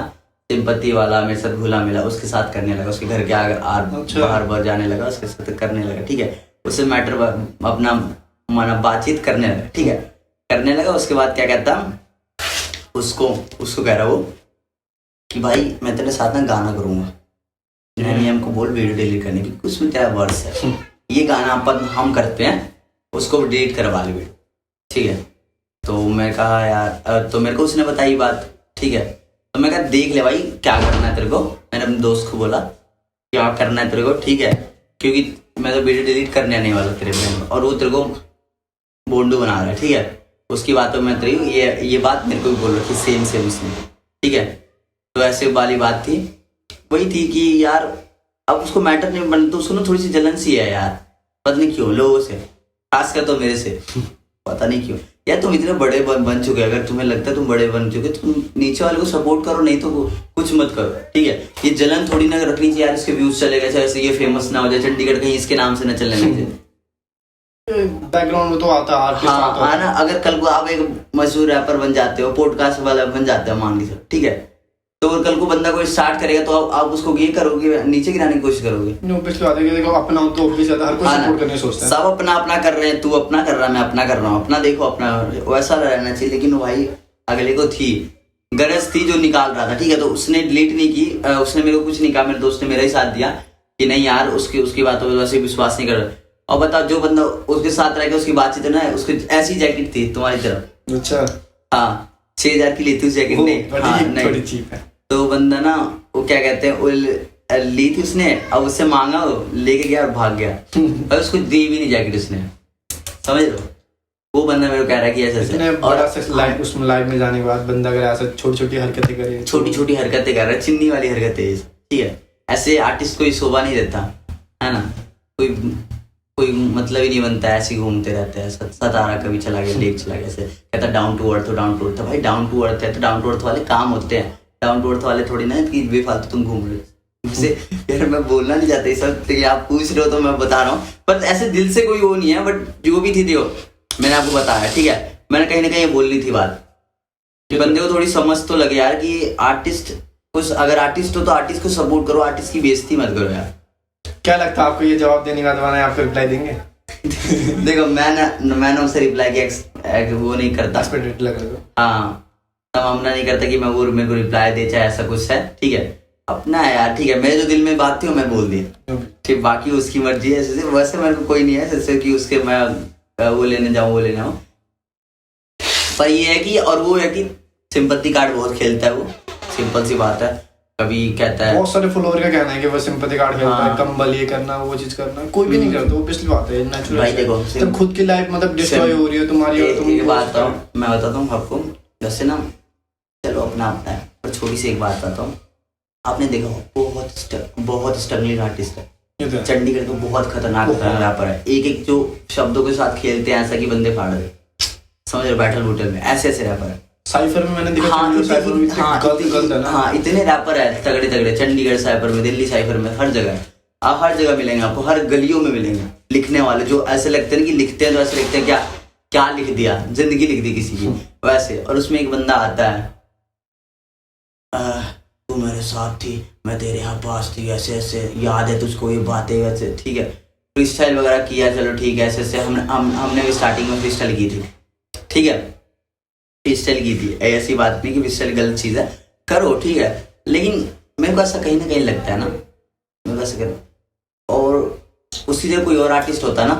सिंपत्ति वाला, मेरे साथ घुला मिला, उसके साथ करने लगा, उसके घर के आगे बाहर बाहर जाने लगा, उसके साथ करने लगा, ठीक है। उससे मैटर अपना माना बातचीत करने लगा, ठीक है, करने लगा। उसके बाद क्या कहता, उसको कह रहा वो कि भाई मैं तेरे साथ ना गाना करूंगा, हमको बोल वीडियो डिलीट करने की, उसमें तेरा वर्स है, ये गाना हम करते हैं, उसको डिलीट करवा ले वीडियो, ठीक है। तो मैं कहा यार, तो मेरे को उसने बताई बात, ठीक है। तो मैं कहा देख ले भाई क्या करना है तेरे को, मैंने अपने दोस्त को बोला क्या करना है तेरे को, ठीक है, क्योंकि मैं तो वीडियो डिलीट करने नहीं वाला तेरे में, और वो तेरे को बोंडू बना रहा है, ठीक है। उसकी बातों में तेरी ये बात मेरे को भी बोल रही थी, सेम उसने, ठीक है। तो ऐसे वाली बात थी, वही थी कि यार अब उसको मैटर नहीं बनता, उसको ना थोड़ी सी जलन सी है यार, पता नहीं क्यों, लोगों से, खासकर तो मेरे से पता नहीं क्यों यार। तुम इतने बड़े बन चुके, अगर तुम्हें लगता है तुम बड़े बन चुके, तुम नीचे वाले को सपोर्ट करो, नहीं तो कुछ मत करो, ठीक है। ये जलन थोड़ी ना रखनी चाहिए यार, इसके व्यूज चले गए, ऐसे ये फेमस ना हो जाए, चंडीगढ़ कहीं इसके नाम से न चलने लगे, बैकग्राउंड में तो आता है, हाँ ना। अगर कल को आप एक मशहूर रैपर बन जाते हो, पॉडकास्ट वाला बन जाते हो मान लीजिए, ठीक है, तो कल को बंदा कोई स्टार्ट करेगा तो आप उसको ये करोगे, नीचे गिराने की कोशिश करोगे। देखो अपना तो हर कोई सपोर्ट करने सोचता है, सब अपना कर रहे हैं, तू अपना कर रहा है, मैं अपना कर रहा हूँ, अपना देखो अपना, वैसा रहना चाहिए। लेकिन वो भाई अगले को थी गरज थी जो निकाल रहा था, ठीक है, तो उसने डिलीट नहीं की, उसने मेरे को कुछ नहीं कहा, मेरे दोस्त ने मेरा ही साथ दिया कि नहीं यार उसकी बातों पर वैसे विश्वास नहीं कर। और बताओ जो बंदा उसके साथ रह गया, उसकी बातचीत है ना, उसकी ऐसी जैकेट थी तुम्हारी तरफ, अच्छा हाँ, 6000 की लेती उस जैकेट ने, बड़ी चीप है। तो बंदा ना वो क्या कहते हैं, वो ली थी उसने, अब उससे मांगा, वो लेके गया और भाग गया, और उसको दी भी नहीं जैकेट उसने, समझ लो। वो बंदा मेरे को कह रहा है कि ऐसे और उसमें लाइव में जाने के बाद बंदा अगर ऐसा छोटी छोटी हरकतें करे, छोटी छोटी हरकतें कर रहा है, चिन्नी वाली हरकतें, ठीक है, ऐसे आर्टिस्ट कोई शोभा नहीं देता है ना, कोई मतलब ही नहीं बनता, ऐसे घूमते रहते हैं, सतारा कभी चला गया, लेक चला गया, ऐसे कहता डाउन टू अर्थ, तो भाई डाउन टू अर्थ है तो डाउन टू अर्थ वाले काम होते हैं, डाउन टू अर्थ वाले थोड़ी ना कि बेफालतू तुम घूम रहे हो। मुझसे यार मैं बोलना नहीं चाहता सब, तो आप पूछ रहे हो तो मैं बता रहा हूँ, पर ऐसे दिल से कोई वो नहीं है, बट जो भी थी देखो मैंने आपको बताया, ठीक है। मैंने कहीं ना कहीं ये बोलनी थी बात कि बंदे को थोड़ी समझ तो लगे यार कि आर्टिस्ट कुछ, अगर आर्टिस्ट हो तो आर्टिस्ट को सपोर्ट करो, आर्टिस्ट की बेइज्जती मत करो यार। क्या लगता है आपको, ये जवाब देने का दवाना है, आपको रिप्लाई देंगे? देखो मैं ना उसे रिप्लाई के वो नहीं करता, एक्सपेक्टेड लग रहा है। हाँ तमन्ना नहीं करता कि मैं वो मेरे को रिप्लाई दे, चाहे ऐसा कुछ है, ठीक है अपना है यार, ठीक है। मेरे जो दिल में बात थी वो मैं बोल दी, ठीक, बाकी उसकी मर्जी है। वैसे मेरे को कोई नहीं है जैसे कि उसके मैं वो लेने जाऊँ वो लेने आऊँ, पर ये है कि, और वो है कि सिंपैथी कार्ड बहुत खेलता है वो, सिंपल सी बात है। कभी कहता है, बहुत सारे फॉलोअर का कहना है कि वो सिंपैथी कार्ड खेलता है, हाँ। कंबल ये करना वो चीज करना, कोई भी नहीं करता, ऑब्वियसली बात है, नेचुरल। भाई देखो तब खुद की लाइफ मतलब डिस्ट्रॉय हो रही है तुम्हारी, और तुम एक बात बताऊँ, मैं बताता हूँ आपको, जैसे ना चलो अपना अपना है, पर छोटी सी एक बात बताता हूँ। आपने देखा बहुत स्ट्रगलिंग आर्टिस्ट है चंडीगढ़ को, बहुत खतरनाक रैपर है, एक एक जो शब्दों के साथ खेलते हैं ऐसा कि बंदे फाड़ दे, समझ रहे, बैटल वूटल में ऐसे ऐसे रैपर है। साइफर में मैंने देखा, हाँ इतने रैपर है तगड़े तगड़े, चंडीगढ़ साइफर में, दिल्ली साइफर में, हर जगह आप हर जगह मिलेंगे आपको, हर गलियों में मिलेंगे लिखने वाले, जो ऐसे लगते हैं कि लिखते हैं तो ऐसे लिखते हैं क्या क्या लिख दिया, जिंदगी लिख दी किसी की वैसे। और उसमें एक बंदा आता है, तू मेरे साथ थी, मैं तेरे यहाँ पास थी, ऐसे ऐसे याद है तुझको ये बातें, वैसे ठीक है। फ्री स्टाइल वगैरह किया, चलो ठीक है, ऐसे ऐसे हमने भी स्टार्टिंग में फ्री स्टाइल की थी, ठीक है, फ्री स्टाइल की थी, ऐसी बात नहीं कि फ्री स्टाइल गलत चीज़ है, करो ठीक है। लेकिन मेरे को ऐसा कहीं ना कहीं लगता है ना, मेरे को ऐसा करो, और उसी जगह कोई और आर्टिस्ट होता ना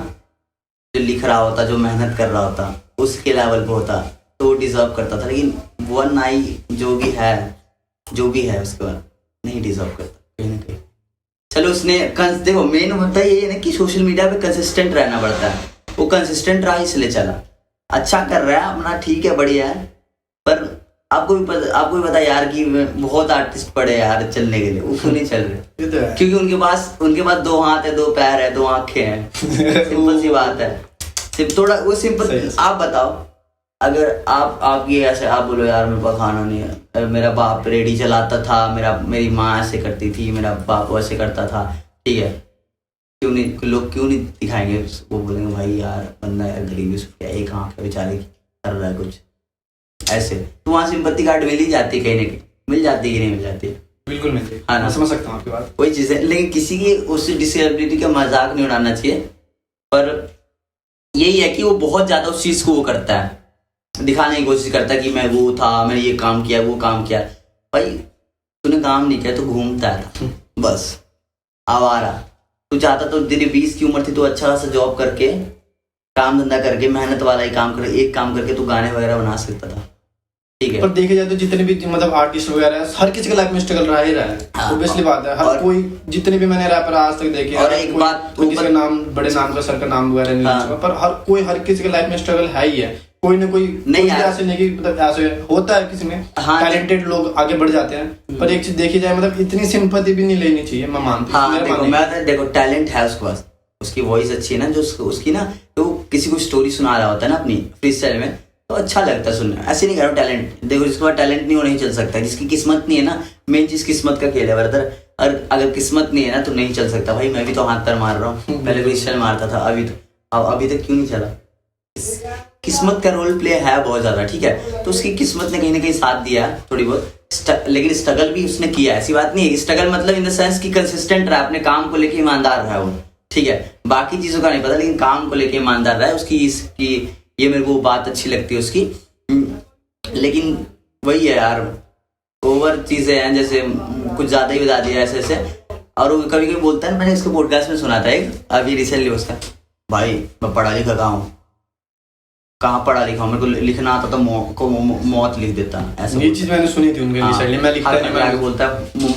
जो लिख रहा होता, जो मेहनत कर रहा होता, उसके लेवल पे होता तो वो डिजर्व करता था। लेकिन वन आई जो भी है उसके बाद नहीं डिजर्व करता कहीं ना कहीं। चलो उसने देखो मेन होता है ये ना कि सोशल मीडिया पे कंसिस्टेंट रहना पड़ता है, वो कंसिस्टेंट रहा इसलिए चला, अच्छा कर रहा है अपना, ठीक है बढ़िया है। पर आपको भी पता यार कि बहुत आर्टिस्ट पड़े यार चलने के लिए, वो क्यों नहीं चल रहे? क्योंकि उनके पास 2 हाथ है, 2 पैर है, 2 आंखें हैं, सिंपल सी बात है, थोड़ा वो सिंपल। आप बताओ, अगर आप ये ऐसे आप बोलो यार मेरे पास खाना नहीं है, मेरा बाप रेडी चलाता था, मेरी माँ ऐसे करती थी, मेरा बाप ऐसे करता था, ठीक है, लोग क्यों नहीं दिखाएंगे? वो बोलेंगे भाई यार बंदा यार गरीबी से एक आंख है बेचारे की, कर रहा है कुछ ऐसे, तो वहाँ सिंपैथी कार्ड मिल ही जाती है, कहीं ना कहीं मिल जाती है कि नहीं मिल जाती है? बिल्कुल मिलती है, हाँ ना, समझ सकता हूँ आपकी बात, वही चीज़ है। लेकिन किसी की उस डिसेबिलिटी का मजाक नहीं उड़ाना चाहिए, पर यही है कि वो बहुत ज्यादा उस चीज को वो करता है, दिखाने की कोशिश करता है कि मैं वो था, मैंने ये काम किया, वो काम किया। भाई तूने काम नहीं किया, तो घूमता था बस आवारा। तू चाहता तो तेरी 20 की उम्र थी, तो अच्छा खासा जॉब करके, काम धंधा करके, मेहनत वाला ही काम करके, एक काम करके तू गाने वगैरह बना सकता था, ठीक है। पर देखे जाए तो जितने भी मतलब आर्टिस्ट वगैरह है, हर किसी के लाइफ में स्ट्रगल रहा ही रहा है, ऑब्वियसली बात है। हर कोई, जितने भी मैंने रैपर आज तक देखे, और एक बात, किसी का नाम, बड़े नाम का, सर का नाम वगैरह नहीं लूंगा, पर हर किसी के लाइफ में स्ट्रगल है ही है, कोई ना कोई नहीं, ऐसे नहीं कि मतलब ऐसे होता है किसी में, टैलेंटेड लोग आगे बढ़ जाते हैं। पर एक चीज देखी जाए, मतलब इतनी सिंपैथी भी नहीं लेनी चाहिए, मैं मानता हूँ। देखो टैलेंट है उसके पास, उसकी वॉइस अच्छी है ना, जो उसकी ना, तो किसी को स्टोरी सुना रहा होता है ना अपनी फ्री स्टाइल में, तो अच्छा लगता है सुनना। ऐसे नहीं करो टैलेंट, देखो जिसके पास टैलेंट नहीं, वो नहीं चल सकता, जिसकी किस्मत नहीं है ना, मेन चीज किस्मत का खेल है ब्रदर। और अगर किस्मत नहीं है ना तो नहीं चल सकता। भाई मैं भी तो हाथ पैर मार रहा हूँ, पहले फ्री स्टाइल मारता था, अभी तक क्यों नहीं चला? किस्मत का रोल प्ले है बहुत ज्यादा, ठीक है। तो उसकी किस्मत ने कहीं ना कहीं साथ दिया है थोड़ी बहुत, लेकिन स्ट्रगल भी उसने किया है, ऐसी बात नहीं है। स्ट्रगल मतलब इन द सेंस कि कंसिस्टेंट रहा, अपने काम को लेके ईमानदार रहा वो, ठीक है। बाकी चीजों का नहीं पता, लेकिन काम को लेके ईमानदार रहा है। उसकी ये मेरे को बात अच्छी लगती है उसकी। लेकिन वही है यार, ओवर चीजें हैं, जैसे कुछ ज्यादा ही बता दिया ऐसे ऐसे। और वो कभी कभी बोलता है, मैंने इसके पॉडकास्ट में सुना था एक अभी रिसेंटली उसका, भाई मैं पढ़ा लिखा कहाँ हूँ, कहाँ पढ़ा लिखा हूँ, मेरे को लिखना आता तो मौत लिख देता। ऐसे ये चीज मैंने सुनी थी उनके रिसेंटली, मैं लिखता नहीं, मैं बोलता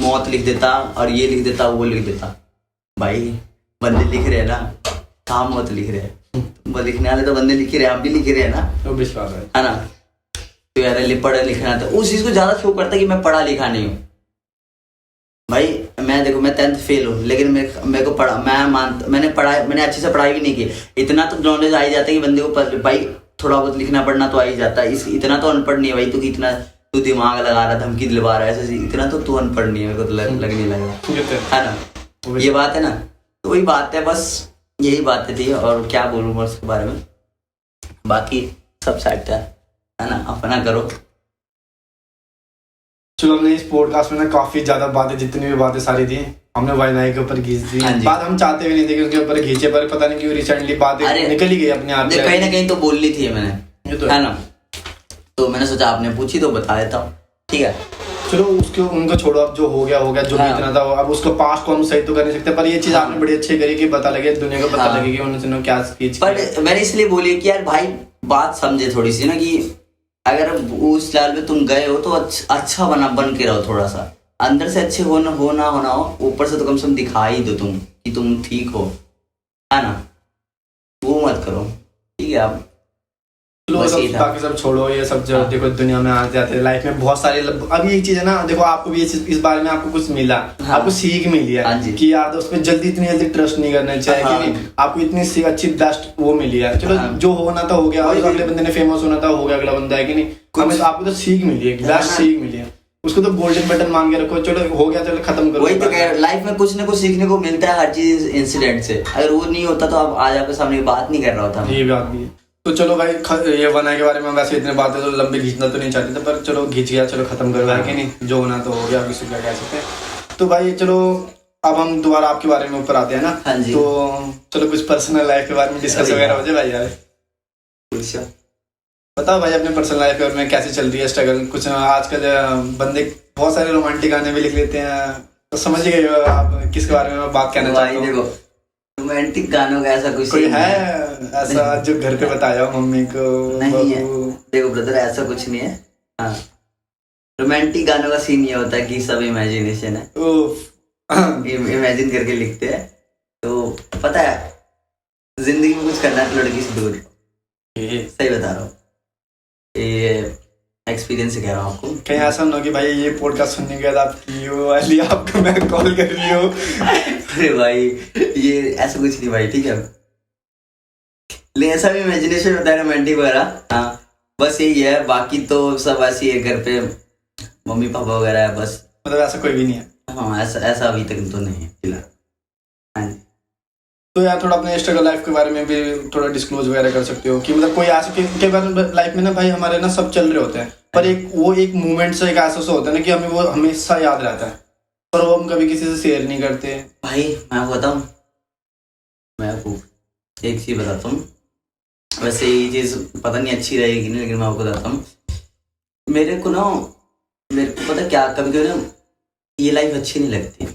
मौत लिख देता, और ये लिख देता, वो लिख देता। भाई बंदे लिख रहे हैं ना, कहाँ मौत लिख रहे हैं? लिखने वाले तो बंदे लिख रहे हैं, हम भी लिख रहे हैं ना, है ना। तो यार पढ़ा लिखना, तो उस चीज को ज्यादा शो करता है कि मैं पढ़ा लिखा नहीं हूँ। भाई मैं देखो, मैं 10th फेल हूँ, लेकिन मेरे को पढ़ा, मैंने अच्छे से पढ़ाई भी नहीं की। इतना तो नॉलेज आ ही जाता है कि बंदे को भाई थोड़ा बहुत लिखना पढ़ना तो आ ही जाता है। इतना तो अनपढ़ नहीं है भाई, तो कि इतना तू दिमाग लगा रहा, धमकी दिलवा रहा है, ऐसे इतना तो तू अनपढ़ नहीं है, मेरे को तो लग नहीं लगा, ये तो है ना। ये बात है ना, तो वही बात है, बस यही बातें थी। और क्या बोलूँ मैं उसके बारे में, बाकी सब सेट है ना, अपना करो। चलो हमने इस पॉडकास्ट में ना काफी ज्यादा बातें, जितनी भी बातें सारी थी हमने वाइनाई के ऊपर खींच दी। हाँ जी। बात हम चाहते भी नहीं थे कि उसके ऊपर खींचे, पर पता नहीं क्यों रिसेंटली बातें अरे, निकल ही गई अपने आप से। कहीं ना कहीं तो बोलनी थी मैंने, ये तो है ना, तो मैंने सोचा आपने पूछी तो बता देता हूँ, ठीक है। चलो उसको उनको छोड़ो, अब जो हो गया जो हाँ। बीतना था, अब उसको पास्ट को हम सही तो कर नहीं सकते, पर ये चीज आपने बड़ी अच्छी करी कि पता लगे, दुनिया को पता हाँ। लगे कि उन्होंने क्या स्पीच। पर मैंने इसलिए बोली कि यार भाई बात समझे थोड़ी सी ना, कि अगर उस लेवल पे तुम गए हो तो अच्छा बन के रहो, थोड़ा सा अंदर से अच्छे हो ना हो, ऊपर से तो कम से कम दिखा ही दो तुम कि तुम ठीक हो, है ना, वो मत करो, ठीक है। आप बस ये था। बाकी सब छोड़ो, ये सब जो देखो दुनिया में आते जाते लाइफ में बहुत सारे, अब ये चीज है ना, देखो आपको भी इस बारे में आपको कुछ मिला, हाँ। आपको सीख मिली हाँ है जी। कि यार उस पर इतनी जल्दी ट्रस्ट नहीं करना चाहिए, हाँ। कि नहीं, आपको इतनी अच्छी बेस्ट वो मिली है। चलो हाँ। जो होना था हो गया, वही अगले बंदे ने फेमस होना था हो गया, अगला बंदा है कि नहीं, हमें तो आपको तो सीख मिली है, बेस्ट हाँ। सीख मिली है, उसको तो गोल्डन बटन मान के रखो, चलो हो गया, चलो खत्म करो। वही तो कह, लाइफ में कुछ ना कुछ सीखने को मिलता है हर चीज इंसिडेंट से, अगर वो नहीं होता तो अब आज आपके सामने बात नहीं कर रहा होता। ये बात भी है। तो चलो भाई, ये वनाई के बारे में वैसे इतने बातें तो लंबे खींचना तो नहीं चाहते थे, पर चलो खींच गया, चलो खत्म करो, है कि नहीं, जो होना तो हो गया, अभी क्या कह सकते हैं। तो भाई चलो अब हम दोबारा आपके बारे में ऊपर आते हैं ना। हाँ जी। तो चलो कुछ पर्सनल लाइफ के बारे में डिस्कस अरे वगैरह यार। हो जाए भाई यार। कुछ बताओ भाई अपने पर्सनल लाइफ के बारे में, कैसे चल रही है स्ट्रगल। कुछ आजकल बंदे बहुत सारे रोमांटिक गाने भी लिख लेते हैं, तो समझ ही गए हो आप किसके बारे में मैं बात कहना भाई चाहता हूँ। देखो, रोमांटिक गानों का ऐसा कुछ कोई नहीं है ऐसा जो घर पे बताया हो मम्मी को, नहीं है। बहू? देखो ब्रदर, ऐसा कुछ नहीं है। हाँ, रोमांटिक गानों का सीन ये होता है कि सब इमेजिनेशन है, उफ। इमेजिन करके लिखते हैं। तो पता है, जिंदगी में कुछ करना है तो लड़की से दूर, सही बता रहा हूँ, ये एक्सपीरियंस से कह रहा हूँ आपको। कहीं ऐसा ना हो कि भाई ये पॉडकास्ट सुनने के बाद आपकी वो वाली आपको मैं कॉल कर रही हूँ। अरे भाई ये ऐसा कुछ नहीं भाई, ठीक है, लेकिन ऐसा भी इमेजिनेशन होता है रोमांटिक वगैरह। हाँ, बस यही है, बाकी तो सब ऐसी है, घर पे मम्मी पापा वगैरह है बस। मतलब ऐसा कोई भी नहीं है। हाँ, ऐसा अभी तक तो नहीं है फिलहाल। हाँ जी। तो यार थोड़ा अपने स्ट्रगल लाइफ के बारे में भी थोड़ा डिस्क्लोज वगैरह कर सकते हो कि मतलब कोई ऐसा के बारे लाइफ में ना भाई हमारे ना सब चल रहे होते हैं, पर एक मोमेंट से एक ऐसा होता है ना कि हमें वो हमेशा याद रहता है, पर वो हम कभी किसी से शेयर नहीं करते। भाई मैं आपको बताऊँ, मैं आपको एक चीज बताता हूँ, वैसे ये चीज पता नहीं अच्छी रहेगी नहीं, लेकिन मैं आपको बताता हूँ। मेरे को पता क्या, कभी कभी ना ये लाइफ अच्छी नहीं लगती,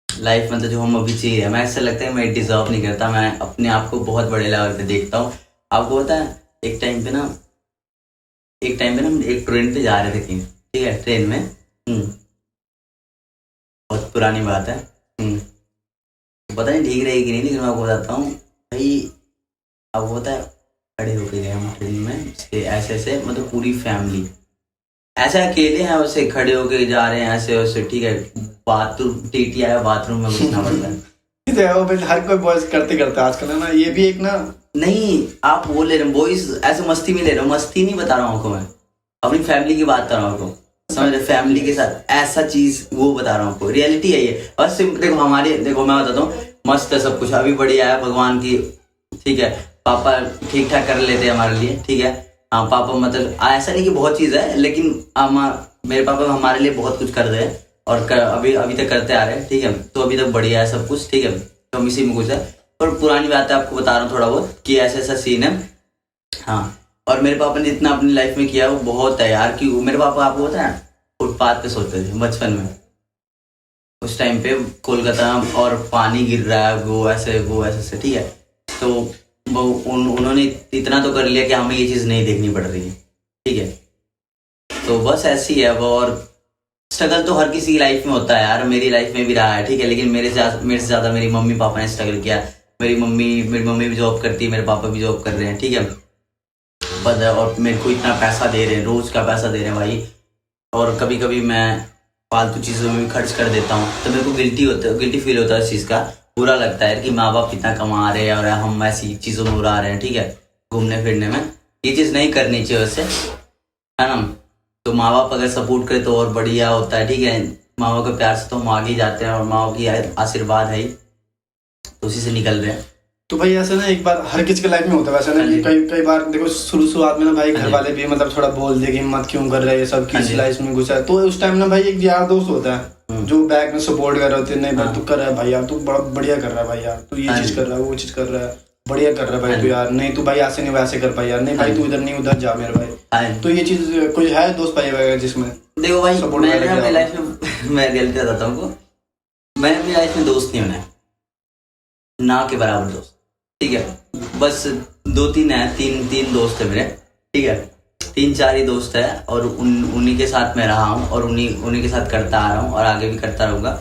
लाइफ मतलब जो हम अभी चाहिए, मैं ऐसा लगता है मैं डिजर्व नहीं करता, मैं अपने आप को बहुत बड़े लेवल पे देखता हूँ। आपको पता है एक टाइम पे ना हम एक ट्रेन पे जा रहे थे कहीं, ठीक है, ट्रेन में, बहुत पुरानी बात है, पता नहीं ठीक रहेगी नहीं, लेकिन मैं आपको बताता हूँ भाई। आपको पता है खड़े होके गए हम ट्रेन में, ऐसे मतलब पूरी फैमिली, ऐसे अकेले हैं वैसे खड़े होके जा रहे हैं ऐसे वैसे, ठीक है, बाथरूम टीटी आया, बाथरूम में घुसना पड़ता है। वो भाई हर कोई बॉयज करते आजकल है ना, ये भी एक ना। नहीं, आप वो ले रहे हो बॉयज ऐसे मस्ती में ले रहे हो, मस्ती नहीं बता रहा हूँ आपको, मैं अपनी फैमिली की बात कर रहा हूँ आपको, समझ रहे, फैमिली के साथ ऐसा चीज वो बता रहा हूँ आपको, रियलिटी है ये। बस देखो मैं बताता हूँ, मस्त है सब कुछ, अभी बढ़िया है भगवान की, ठीक है, पापा ठीक ठाक कर लेते हैं हमारे लिए, ठीक है। हाँ, पापा मतलब ऐसा नहीं कि बहुत चीज है, लेकिन मेरे पापा हमारे लिए बहुत कुछ कर रहे हैं और अभी तक करते आ रहे हैं, ठीक है, तो अभी तक बढ़िया है सब कुछ, ठीक है, तो हम इसी में कुछ है। पर पुरानी बात है आपको बता रहा हूँ थोड़ा बहुत कि ऐसा सीन है। हाँ, और मेरे पापा ने इतना अपनी लाइफ में किया वो बहुत है यार, कि मेरे पापा आपको पता है फुटपाथ पे सोते थे बचपन में, उस टाइम पे कोलकाता, और पानी गिर रहा है, वो ऐसे, ठीक है, तो उन्होंने इतना तो कर लिया कि हमें ये चीज नहीं देखनी पड़ रही है, ठीक है, तो बस ऐसी है वो। और स्ट्रगल तो हर किसी की लाइफ में होता है यार, मेरी लाइफ में भी रहा है, ठीक है, लेकिन मेरे से ज्यादा मेरी मम्मी पापा ने स्ट्रगल किया। मेरी मम्मी भी जॉब करती है, मेरे पापा भी जॉब कर रहे हैं, ठीक है, और मेरे को इतना पैसा दे रहे हैं, रोज का पैसा दे रहे हैं भाई, और कभी कभी मैं फालतू चीजों में भी खर्च कर देता हूँ, तो मेरे को गिल्टी फील होता है इस चीज का, बुरा लगता है कि माँ बाप कितना कमा रहे हैं और हम ऐसी चीजों में उड़ा रहे हैं, ठीक है, घूमने फिरने में। ये चीज नहीं करनी चाहिए वैसे, है ना। तो माँ बाप अगर सपोर्ट करे तो और बढ़िया होता है, ठीक है। माँ बाप के प्यार से तो हम आगे ही जाते हैं और माँ बाप की आशीर्वाद है ही, तो उसी से निकल रहे हैं। तो भाई ऐसा ना एक बार हर किसी के लाइफ में होता है वैसे ना, कि कई कई बार देखो शुरुआत में ना भाई घर वाले भी मतलब थोड़ा बोल दे कि मत क्यों कर रहे हैं, सब किस लाइफ में घुसा है। तो उस टाइम ना भाई एक यार दोस्त होता है जो बैक में सपोर्ट कर रहे होते हैं, नहीं भाई तू कर रहा है भाई यार, तू बड़ा बढ़िया कर रहा है भाई यार, तू ये चीज कर रहा है, वो चीज कर रहा है, बढ़िया कर रहा है भाई तू यार, नहीं तू भाई ऐसे नहीं वैसे कर पाई यार, नहीं भाई तू इधर नहीं उधर जा मेरे भाई। तो ये चीज कोई है दोस्त भाई वगैरह जिसमें देखो भाई मैंने अपनी लाइफ में मैं रियलिटी बताता हूँ, मैंने अपनी लाइफ में दोस्त नहीं बनाया, ना के बराबर दोस्त, ठीक है। बस 2-3 है, तीन दोस्त है मेरे, ठीक है। 3-4 ही दोस्त है और उन्हीं के साथ मैं रहा हूँ और उन्हीं के साथ करता आ रहा हूँ और आगे भी करता रहूँगा।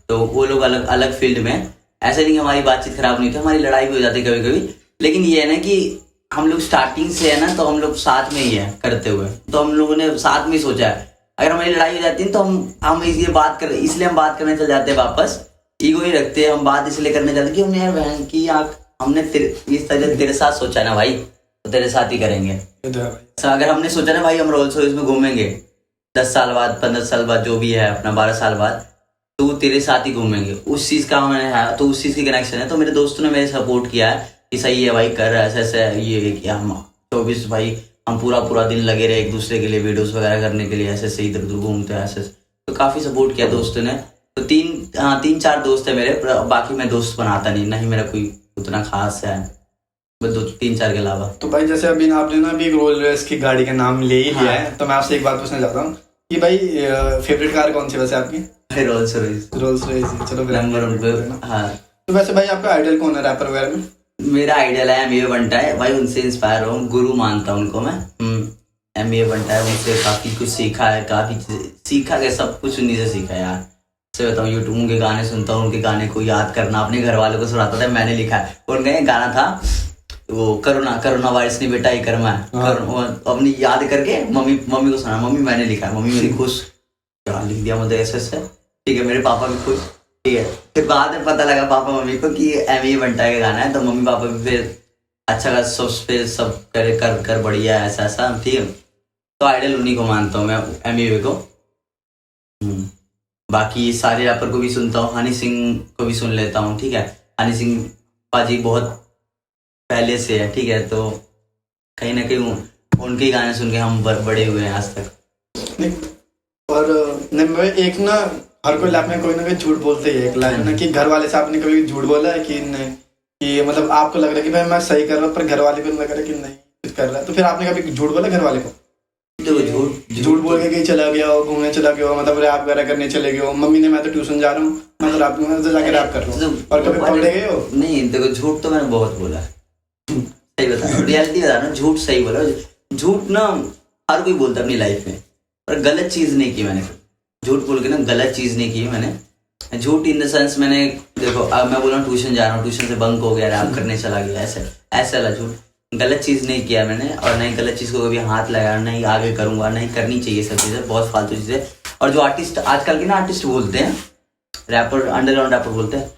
तो वो लोग अलग अलग फील्ड में, ऐसे नहीं कि हमारी बातचीत खराब नहीं होती, हमारी लड़ाई भी हो जाती है कभी कभी, लेकिन ये है ना कि हम लोग स्टार्टिंग से है ना, तो हम लोग साथ में ही है करते हुए, तो हम लोगों ने साथ में ही सोचा है। अगर हमारी लड़ाई हो जाती है तो हम इसलिए हम बात करने चल जाते हैं वापस, ईगो ही रखते हैं हम, बात इसलिए करने जाते हैं कि हमने यार बहन की आँख, हमने इस तरह तेरे साथ सोचा ना भाई, तो तेरे साथ ही करेंगे। अगर हमने सोचा ना भाई हम रोल्स रॉयस में घूमेंगे 10 साल बाद, 15 साल बाद, जो भी है अपना 12 साल बाद, तो तेरे साथ ही घूमेंगे, उस चीज का मैंने है, तो उस चीज की कनेक्शन है। तो मेरे दोस्तों ने मेरे सपोर्ट किया है कि सही है भाई कर, ऐसे ऐसे ये क्या हम 24 भाई हम पूरा दिन लगे रहे एक दूसरे के लिए, वीडियोस वगैरह करने के लिए, ऐसे ऐसे इधर उधर घूमते हैं ऐसे, तो काफी सपोर्ट किया दोस्तों ने। तो 3-4 दोस्त है मेरे, बाकी मैं दोस्त बनाता नहीं मेरा कोई उतना खास है, बस 2-3-4 के अलावा। तो भाई जैसे अभी आपने ना अभी रोल्स रॉयस की गाड़ी का नाम ले ही लिया है, तो मैं आपसे एक बात पूछना चाहता हूँ कि भाई फेवरेट कार कौन सी वैसे आपकी? Rolls Royce. चलो नंबर 1 पे। हाँ। तो वैसे भाई आपका आइडल कौन है रैपर वगैरह में? मेरा आइडियल है एमए बंटा है भाई, उनसे इंस्पायर हूँ, गुरु मानता हूँ उनको मैं। एमए बंटा है, उनसे काफी कुछ सीखा है, काफी सीखा है, सब कुछ उन्हीं से सीखा है यार। से बताऊँ, यूट्यूब उनके गाने सुनता हूँ, उनके गाने को याद करना, अपने घर वालों को सुनाता था, मैंने लिखा है। उनका एक गाना था वो कोरोना वायरस ने बेटा ही कर्मा है, अपनी याद करके मम्मी को सुना, मम्मी मैंने लिखा है, मम्मी मेरी खुश, लिख दिया मुझे ऐसे, ठीक है। मेरे पापा भी खुश, ठीक है। फिर बाद में पता लगा पापा मम्मी को कि एमए बंटा का गाना है, तो मम्मी पापा भी फिर अच्छा खासा सब करे कर बढ़िया ऐसा, ठीक है। तो आइडल उन्हीं को मानता हूँ मैं, एमए को। बाकी सारे रैपर को भी सुनता हूँ, हनी सिंह को भी सुन लेता हूँ, ठीक है। हनी सिंह पाजी बहुत पहले से है, ठीक है, तो कहीं ना कहीं उनके गाने सुन के हम बड़े हुए हैं आज तक। और नहीं एक ना हर कोई लाइफ में कोई ना कोई झूठ बोलते ही है, एक लाइफ ना कि घर वाले से आपने कभी झूठ बोला है कि नहीं, कि मतलब आपको लग रहा है कि भाई मैं सही कर रहा हूँ, पर घर वाले को लग रहा है कि नहीं कुछ कर रहा है, तो फिर आपने कभी झूठ बोला घर वाले को? तो झूठ बोल के कहीं चला गया हो, घूमने चला गया हो, मतलब रैप वगैरह करने चले गए हो, मम्मी ने मैं तो ट्यूशन जा रहा हूँ, मैं तो जाके रैप कर रहा हूँ, और कभी पकड़े गए हो? नहीं देखो, झूठ तो मैंने बहुत बोला है, सही बता रहा हूँ, रियलिटी बता रहा हूँ, झूठ सही बोला। झूठ ना हर कोई बोलता है अपनी लाइफ में, पर गलत चीज नहीं की मैंने, झूठ बोल के ना गलत चीज नहीं की मैंने। झूठ इन द सेंस मैंने, देखो अब मैं बोल रहा हूँ ट्यूशन जा रहा हूँ, ट्यूशन से बंक हो गया, रैप करने चला गया, ऐसे वाला झूठ, गलत चीज नहीं किया मैंने, और नहीं गलत चीज को कभी हाथ लगाया, नहीं आगे करूंगा, नहीं करनी चाहिए सब चीजें, बहुत फालतू चीजें। और जो आर्टिस्ट आजकल के ना आर्टिस्ट बोलते हैं, रैपर, अंडरग्राउंड रैपर बोलते हैं,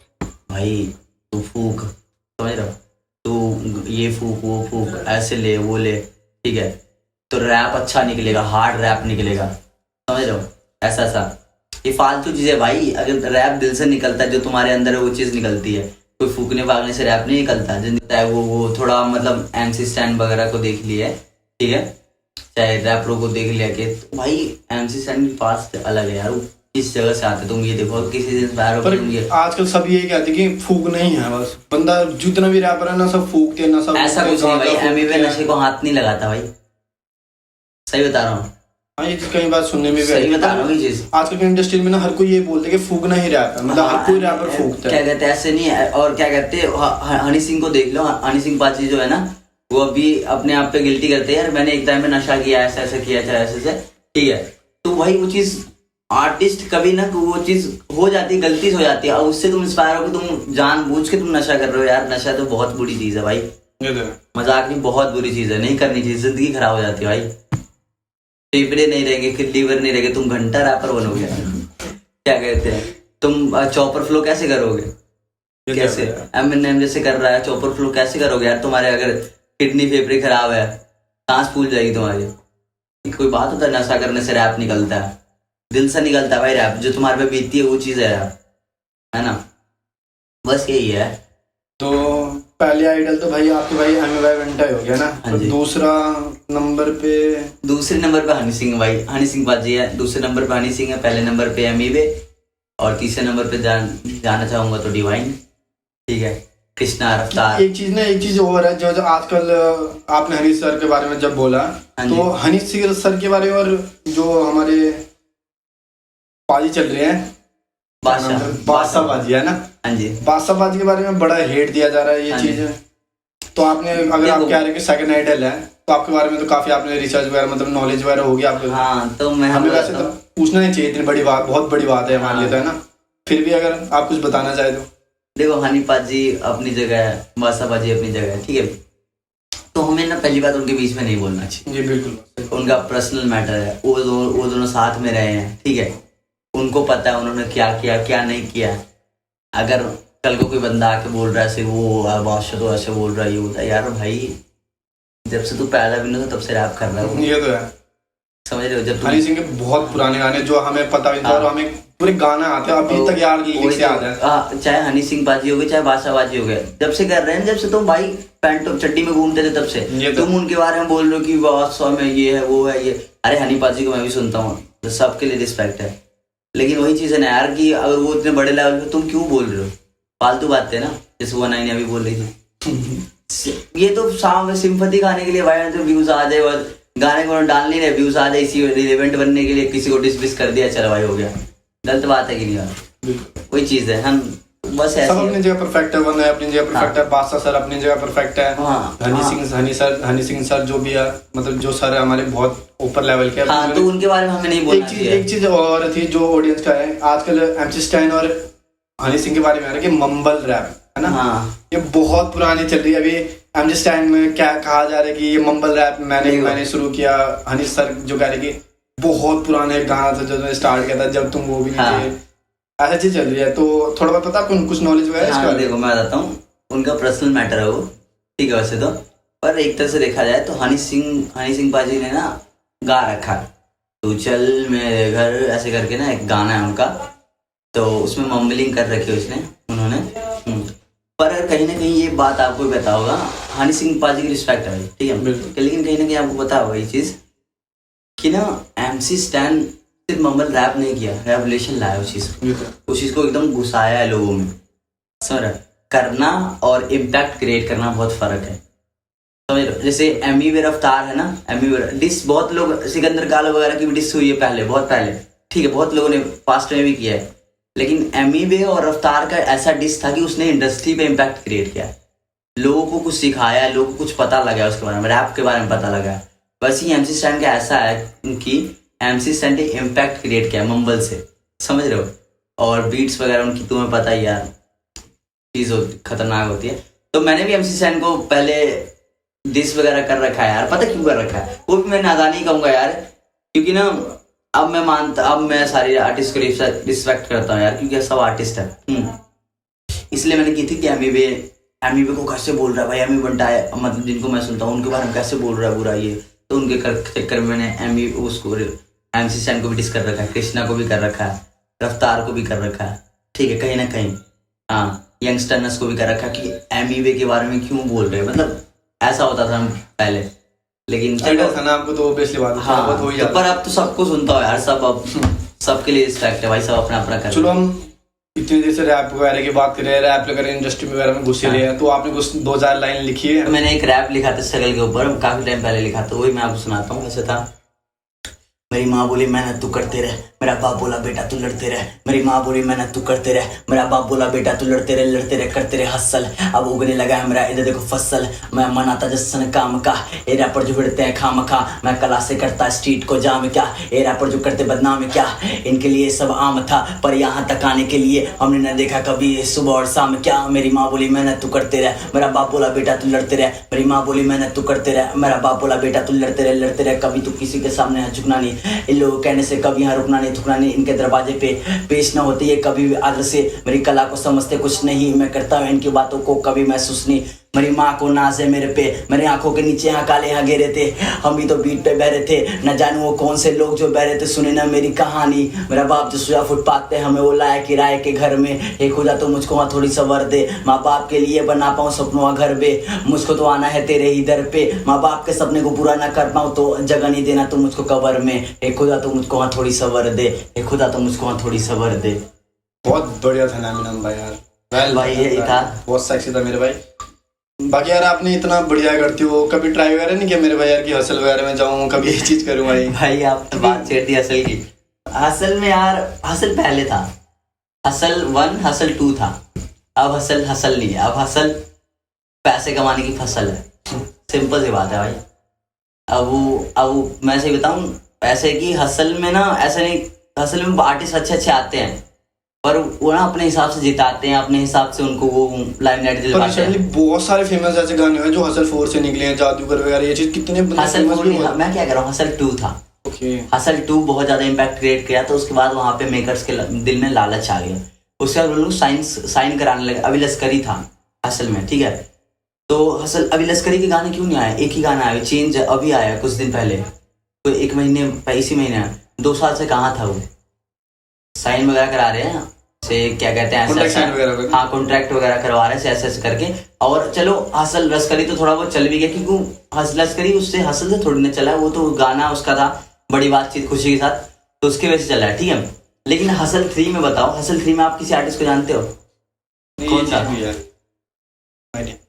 भाई तू फूक, समझ रहा हो, तू ये फूक वो फूक, ऐसे ले वो ले, ठीक है, तो रैप अच्छा निकलेगा, हार्ड रैप निकलेगा, समझ रहे हो, ऐसा ये फालतू चीजें भाई। अगर रैप दिल से निकलता है, जो तुम्हारे अंदर है वो चीज निकलती है, कोई फूकने भागने से रैप नहीं निकलता। जो निकलता है वो थोड़ा मतलब MC स्टैंड वगैरह को देख लिया, ठीक है, चाहे रैपरों को देख लिया कि तो भाई MC स्टैंड की फास्ट अलग है यार, वो किस जगह से आते, तुम ये देखो किसी से इंस्पायर हो तुम ये। आजकल सब यही कहते हैं कि फूक नहीं है, बस बंदा जितना भी रैपर है ना सब फूकते हैं ना, सब ऐसा कुछ नहीं भाई, एमए पे नशे को हाथ नहीं लगाता भाई, सही बता रहा हूँ। हाँ ये कई बार सुनने में भी सही बता रहा हूँ ये चीज। आजकल की इंडस्ट्री में ना हर कोई ये बोलते हैं कि फूकना ही रैप है, मतलब हर कोई रैपर फूकता है, क्या कहते हैं, ऐसे नहीं है। और क्या कहते हैं, हनी सिंह को देख लो, हनी सिंह पाजी जो है ना, वो अभी अपने आप पे गिल्टी करते हैं, यार मैंने एक टाइम में नशा किया, ऐसा किया, ऐसे, ठीक है। तो भाई वो चीज आर्टिस्ट कभी ना वो चीज हो जाती है, गलती हो जाती है, और उससे तुम इंस्पायर हो कि तुम जानबूझ के तुम नशा कर रहे हो, यार नशा तो बहुत बुरी चीज है भाई, मजाक नहीं, बहुत बुरी चीज है, नहीं करनी चाहिए, जिंदगी खराब हो जाती है भाई। फेफड़े नहीं रहेंगे, लीवर नहीं रहेंगे, तुम घंटा रैपर बनोगे, क्या कहते हैं, तुम चॉपर फ्लो कैसे करोगे, कैसे एमिनेम जैसे कर रहा है, चॉपर फ्लो कैसे करोगे यार, तुम्हारे अगर किडनी फेफड़े खराब है, सांस फूल जाएगी तुम्हारी, कोई बात होता है नशा करने से रैप निकलता है, दिल से निकलता है भाई रैप, जो तुम्हारे पे बीतती है वो चीज़ है रैप, है ना। बस यही है। तो पहले आइडल तो भाई आपके भाई एमी भाई वेंटा हो गया ना। हाँ तो जी। दूसरे नंबर पे हनी सिंह भाई, हनी सिंह बाजी है। दूसरे नंबर पे हनी सिंह है, पहले नंबर पे एमीवे, और तीसरे नंबर पे जाना चाहूंगा तो डिवाइन, ठीक है, कृष्णा, रफ्तार। एक चीज और है जो आजकल आपने हनी सर के बारे में जब बोला, हाँ जी। तो हनी सर के बारे में और जो हमारे बाजी चल रहे हैं बादशाह बाजी है ना, हाँ जी, बादशाह बाजी के बारे में बड़ा हेट दिया जा रहा है ये हाँ चीज। तो आपने अगर आप कह रहे हैं कि सेकंड आइडल है, तो आपके बारे में तो काफी आपने रिसर्च वगैरह मतलब नॉलेज वगैरह होगी आपके। हाँ तो मैं हमें वैसे तो पूछना ही चाहिए, इतनी बड़ी बात, बहुत बड़ी बात है हमारे लिए तो, है ना। फिर भी अगर आप कुछ बताना चाहे तो। देखो, हनी पाजी अपनी जगह है, बादशाह बाजी अपनी जगह है, ठीक है। तो हमें ना पहली बात उनके बीच में नहीं बोलना चाहिए जी बिल्कुल, उनका पर्सनल मैटर है। वो दोनों साथ में रहे हैं, ठीक है, उनको पता है उन्होंने क्या किया क्या नहीं किया। अगर कल को कोई बंदा आके बोल रहा है ऐसे, वो बादशाह तो ऐसे बोल रहा है, ये होता है, यार भाई जब से तू पैदा भी नहीं था तब से रैप कर रहा है, ये तो है। समझ रहे हो। जब हनी सिंह के बहुत पुराने गाने जो हमें पता भी नहीं था, और हमें पूरे गाना आते हैं अभी तक यार, लिरिक्स याद है। चाहे हनी सिंह बाजी हो गए, चाहे बादशाह बाजी हो गए, जब से कर रहे हैं, जब से तुम भाई पैंट और चड्डी में घूमते थे तब से तुम उनके बारे में बोल रहे हो कि बादशाह में ये है वो है ये। अरे हनी पाजी को मैं भी सुनता हूँ, तो सबके लिए रिस्पेक्ट है, लेकिन वही चीज है ना यार कि अगर वो इतने बड़े लेवल पे, तुम क्यों बोल रहे हो, फालतू बातें ना, जैसे वो 9 अभी बोल रही थी। ये तो सामने सिंपैथी खाने के लिए भाई, तो व्यूज आ जाए और गाने को डाल नहीं रहे, व्यूज आ जाए, इसी रिलेवेंट बनने के लिए किसी को डिसमिस कर दिया, चलो भाई हो गया। गलत बात है कि नहीं यार, कोई चीज है, हम बस ऐसे सब अपनी जगह परफेक्ट है, वरना अपनी जगह परफेक्ट है, बादशाह सर अपनी जगह परफेक्ट है, हनी सिंह सर जो भी है, मतलब जो सर है हमारे बहुत ऊपर लेवल के। हाँ, तो उनके बारे में हमें नहीं बोलना चाहिए। एक चीज और थी जो ऑडियंस का है, आजकल एमसी स्टैन और हनी सिंह के बारे में आ रहा है कि मम्बल रैप, है ना। हाँ, ये बहुत पुरानी चल रही है। अभी एमसी स्टैन में क्या कहा जा रहा है कि ये मम्बल रैप मैंने शुरू किया। हनी सर जो कह रहे कि बहुत पुराने गाना था जो स्टार्ट किया था, जब तुम वो भी नहीं थे, ऐसा चीज चल रही है। तो थोड़ा बहुत पता आपको कुछ नॉलेज वगैरह इसका? देखो मैं बताता हूँ, उनका पर्सनल मैटर है वो, ठीक है वैसे तो, पर एक तरह से देखा जाए तो हनी सिंह पाजी ने ना गा रखा है, तू चल मेरे घर ऐसे करके ना एक गाना है उनका, तो उसमें मम्बलिंग कर रखी है उन्होंने। पर कहीं ना कहीं ये बात आपको भी पता होगा, हनी सिंह पाजी की रिस्पेक्ट है, ठीक है, लेकिन कहीं ना कहीं आपको पता होगा ये चीज कि ना एमसी स्टैन सिर्फ मम्बल रैप नहीं किया, रेवोल्यूशन लाया उस चीज को एकदम घुसाया है लोगों में। समझ रहे, करना और इम्पैक्ट क्रिएट करना बहुत फर्क है, समझ रहे। जैसे एमी वे रफ्तार है ना, एमी वे डिस, बहुत लोग सिकंदर कालो वगैरह की भी डिस हुई है पहले, बहुत पहले, ठीक है, बहुत लोगों ने पास्ट में भी किया है, लेकिन एमी वे और रफ्तार का ऐसा डिस था कि उसने इंडस्ट्री पे इम्पैक्ट क्रिएट किया, लोगों को कुछ सिखाया, लोगों को कुछ पता लगा उसके बारे में, रैप के बारे में पता लगा। बस ही एमसी स्टैन का ऐसा है कि एमसी स्टैन ने इम्पैक्ट क्रिएट किया मम्बल से, समझ रहे हो। और बीट्स वगैरह उनकी तुम्हें पता ही यार, चीज खतरनाक होती है। तो मैंने भी एमसी स्टैन को पहले डिस वगैरह कर रखा है यार, पता क्यों कर रखा है, वो भी मैं नादानी कहूंगा यार, क्योंकि ना अब मैं सारे आर्टिस्ट को रिस्पेक्ट करता हूँ यार, क्योंकि सब आर्टिस्ट है। इसलिए मैंने की थी कि एमी को कैसे बोल रहा है भाई, एमी बंटा है, मतलब जिनको मैं सुनता हूँ उनके बारे में कैसे बोल रहा है बुरा ये, तो उनके चक्कर में मैंने एमसी स्टैन को भी डिस कर रखा है, कृष्णा को भी कर रखा है, रफ्तार को भी कर रखा है, ठीक है, कहीं ना कहीं हाँ, यंगस्टर्स को भी कर रखा कि एमी के बारे में क्यों बोल रहे हैं, मतलब ऐसा होता था पहले, लेकिन था ना आपको, तो ऑब्वियसली बात है, हाँ, तो पर अब तो सबको सुनता हूँ यार, सब अब सबके लिए रिस्पेक्ट है भाई, सब अपना अपना कर। चलो हम इतनी देर से रैप वगैरह की बात कर रहे हैं, रैप वगैरह इंडस्ट्री वगैरह में घुसे रहे हैं, तो आपने कुछ 2-4 लाइन लिखी है? मैंने एक रैप लिखा था स्ट्रगल के ऊपर, काफी टाइम पहले लिखा था, वही मैं आपको सुनाता हूँ। कैसे था, मेरी माँ बोली मेहनत तू करते रह, मेरा बाप बोला बेटा तू लड़ते रह, मेरी माँ बोली मेहनत तू करते रह, मेरा बाप बोला बेटा तू लड़ते रह करते रह हसल, अब उगने लगा है मेरा इधर देखो फसल, मैं मनाता जश्न काम का, ए रैपर जो भिड़ते हैं खाम खा, मैं कला से करता स्ट्रीट को जाम क्या, ए रैपर जो करते बदनाम क्या, इनके लिए सब आम था, पर यहाँ तक आने के लिए हमने न देखा कभी सुबह और शाम क्या, मेरी माँ बोली मेहनत तू करते रह, मेरा बाप बोला बेटा तू लड़ते रह, मेरी माँ बोली मेहनत तू करते रह, मेरा बाप बोला बेटा तू लड़ते रह, कभी तू किसी के सामने झुकना नहीं, इन लोगों कहने से कभी यहाँ रुकना नहीं थुकना नहीं, इनके दरवाजे पे पेश ना होती है कभी भी आदर से, मेरी कला को समझते कुछ नहीं, मैं करता हूँ इनकी बातों को कभी महसूस नहीं, मेरी माँ को नाज है मेरे पे, मेरे आंखों के नीचे यहाँ काले यहाँ गिरे थे, हम भी तो बीट पे बह रहे थे, न जाने वो कौन से लोग जो बह रहे थे, सुने ना मेरी कहानी। मेरा बाप जो सोया फुटपाथ पे हमें वो लाया किराए के घर में, एक खुदा तो मुझको वहाँ थोड़ी सवर दे, माँ बाप के लिए बना पाऊँ सपनों का घर बे, मुझको तो आना है तेरे ही दर पे, माँ बाप के सपने को पूरा ना कर पाऊँ तो जगह नहीं देना तो मुझको कबर में, एक खुदा तो मुझको वहाँ थोड़ी सवर दे, एक खुदा तो मुझको वहाँ थोड़ी सवर दे। बहुत बढ़िया था एमिनेम भाई यार। वेल भाई यही था, बहुत सेक्सी था मेरे भाई। बाकी यार आपने इतना बढ़िया करते हो, कभी ट्राई वगैरह नहीं किया मेरे भाई यार कि हसल वगैरह में जाऊं, कभी ये चीज करूं भाई? भाई आप तो बात छेड़ दी हसल की। हसल में यार, हसल पहले था, हसल 1 हसल 2 था, अब हसल नहीं है, अब हसल पैसे कमाने की फसल है। सिंपल सी बात है भाई। अब मैं सही बताऊं, ऐसे कि हसल में ना, ऐसा नहीं, हसल में आर्टिस्ट अच्छे अच्छे आते हैं पर वो ना अपने हिसाब से जिताते हैं, अपने हिसाब से उनको वो लाइमलाइट दिलवाते हैं। बहुत सारे फेमस ऐसे गाने हैं जो हसल 4 से निकले हैं, जादूगर वगैरह, ये चीज कितने हसल 4 नहीं, मैं क्या कह रहा हूँ, हसल 2 था। हसल 2 बहुत ज्यादा इम्पैक्ट क्रिएट किया, तो उसके बाद वहां पे मेकर्स के दिल में लालच आ गया, उसके बाद वो लोग साइन कराने लगे। अभी लश्करी था हसल में, ठीक है, तो हसल अभी लश्करी के गाने क्यों नहीं आए? एक ही गाना आया, चेंज अभी आया कुछ दिन पहले, तो 1 महीने इसी महीने आया, 2 साल से कहाँ था वो? साइन वगैरह करा रहे हैं से, क्या कहते हैं, हाँ कॉन्ट्रैक्ट वगैरह करवा रहे हैं ऐसे करके। और चलो हसल लश्करी तो थोड़ा बहुत चल भी गया, क्योंकि लश्करी उससे हसल से थोड़ी ना चला है, वो तो गाना उसका था बड़ी बातचीत खुशी के साथ, तो उसकी वजह से चला है, ठीक है। लेकिन हसल 3 में बताओ, हसल 3 में आप किसी आर्टिस्ट को जानते हो? कौन था?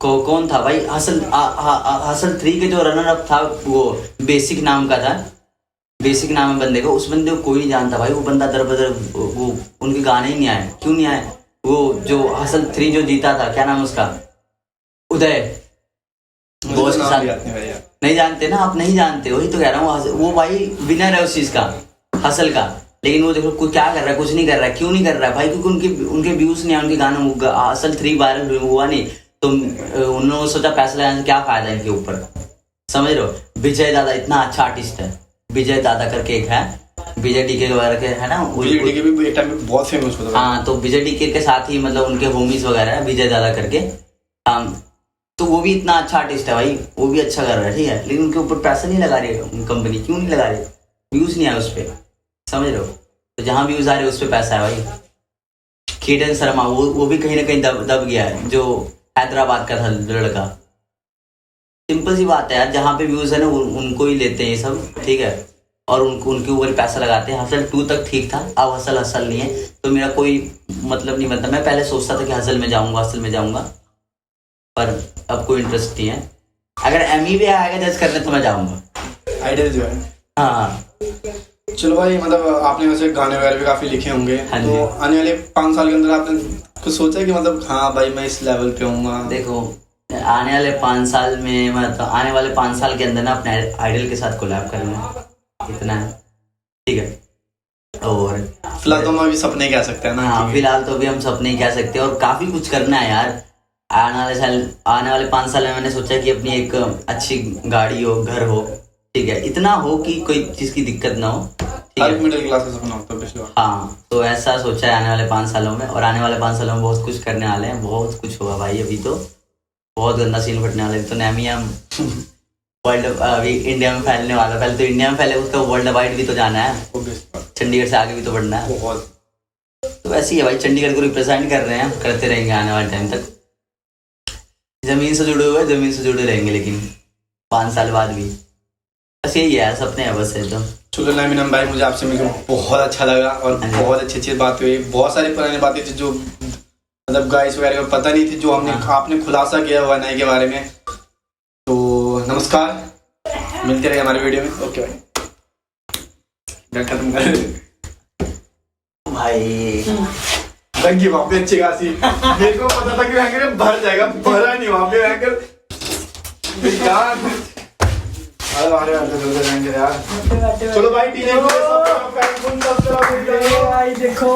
कौन था भाई? हसल 3 के जो रनर अप था वो बेसिक नाम का था, बेसिक नाम है बंदे को, उस बंदे को कोई नहीं जानता भाई। वो बंदा दर बदर, वो उनके गाने ही नहीं आए। क्यों नहीं आए? वो जो हसल 3 जो जीता था, क्या नाम उसका, उदय, बॉस के साथ, नहीं जानते ना आप? नहीं जानते, वही तो कह रहा हूँ, वो भाई विनर है उस चीज का, हसल का। लेकिन वो देखो क्या कर रहा है, कुछ नहीं कर रहा है। क्यों नहीं कर रहा है भाई? क्योंकि उनके व्यूज नहीं आए, उनके गाने, हसल 3 वायरल हुआ नहीं, तो उन्होंने सोचा पैसा लगाने से क्या फायदा इनके ऊपर, समझ रहे हो। विजय दादा इतना अच्छा आर्टिस्ट है, विजय दादा करके एक है, विजय डीके वगैरह के है ना, विजय डीके भी एक टाइम में बहुत फेमस हुआ था। हाँ, तो विजय डीके के साथ ही मतलब उनके होमीज वगैरह है, विजय दादा करके, तो वो भी इतना अच्छा आर्टिस्ट है भाई, वो भी अच्छा कर रहा है, ठीक है। लेकिन उनके ऊपर पैसा नहीं लगा रही है कंपनी। क्यों नहीं लगा रही? व्यूज नहीं आए उस पर, समझ रहे हो। तो जहाँ व्यूज आ रहे उस पर पैसा है भाई। केतन शर्मा वो भी कहीं ना कहीं दब गया है, जो हैदराबाद का था लड़का। सिंपल सी बात है यार, जहाँ पे व्यूज है ना उनको ही लेते हैं ये सब, ठीक है, और उनके ऊपर पैसा लगाते हैं। हसल 2 तक ठीक था, अब हसल नहीं है, तो मेरा कोई मतलब नहीं बनता। मैं पहले सोचता था कि हसल में जाऊंगा, पर अब कोई इंटरेस्ट नहीं है। अगर एमी भी आएगा जज करने तो मैं जाऊंगा। आइडिया जो है, हाँ चलो भाई, मतलब आपने वैसे गाने वगैरह भी काफी लिखे होंगे, तो आने वाले 5 साल के अंदर आपने कुछ सोचा कि मतलब हाँ भाई मैं इस लेवल पे हूँगा? देखो, आने वाले 5 साल में, मतलब आने वाले 5 साल के अंदर ना अपने आइडल के साथ कोलैब करना, इतना है, ठीक है। और फिलहाल तो हम अभी सपने कह सकते हैं ना? हाँ, फिलहाल तो अभी हम सपने कह सकते हैं, और काफी कुछ करना है यार। आने वाले 5 साल में मैंने सोचा कि अपनी एक अच्छी गाड़ी हो, घर हो, ठीक है, इतना हो कि कोई चीज की दिक्कत ना हो, मिडिल क्लास का सपना होता है पिछले बार। हाँ, तो ऐसा सोचा है आने वाले 5 सालों में। और आने वाले 5 सालों में बहुत कुछ करने वाले हैं, बहुत कुछ होगा भाई। अभी तो बहुत गंदा सीन फटने वाला है, तो नैमिया वर्ल्ड अभी इंडिया में फैलने वाला। पहले तो इंडिया में फैले, उसका वर्ल्ड वाइड भी तो जाना है, चंडीगढ़ से आगे भी तो बढ़ना है बहुत। तो वैसे ही है भाई, चंडीगढ़ को रिप्रेजेंट कर रहे हैं, करते रहेंगे आने वाले टाइम तक। जमीन से जुड़े हुए, जमीन से जुड़े रहेंगे, लेकिन 5 साल बाद भी। बस यही है, सपने हैं बस है। तो चलो नैमिनम भाई, मुझे आपसे मिलकर बहुत अच्छा लगा, और बहुत अच्छी बात हुई। बहुत सारी पुरानी बातें थी जो मतलब गाइस वगैरह को पता नहीं थी, जो आपने खुलासा किया हुआ नए के बारे में। तो नमस्कार, मिलते रहे हमारे वीडियो में। ओके भाई, खत्म कर भाई लगी वहाँ पे अच्छी खासी। मेरे को पता था कि वहाँ भर जाएगा, भरा नहीं वहाँ पे यार। चलो भाई, देखो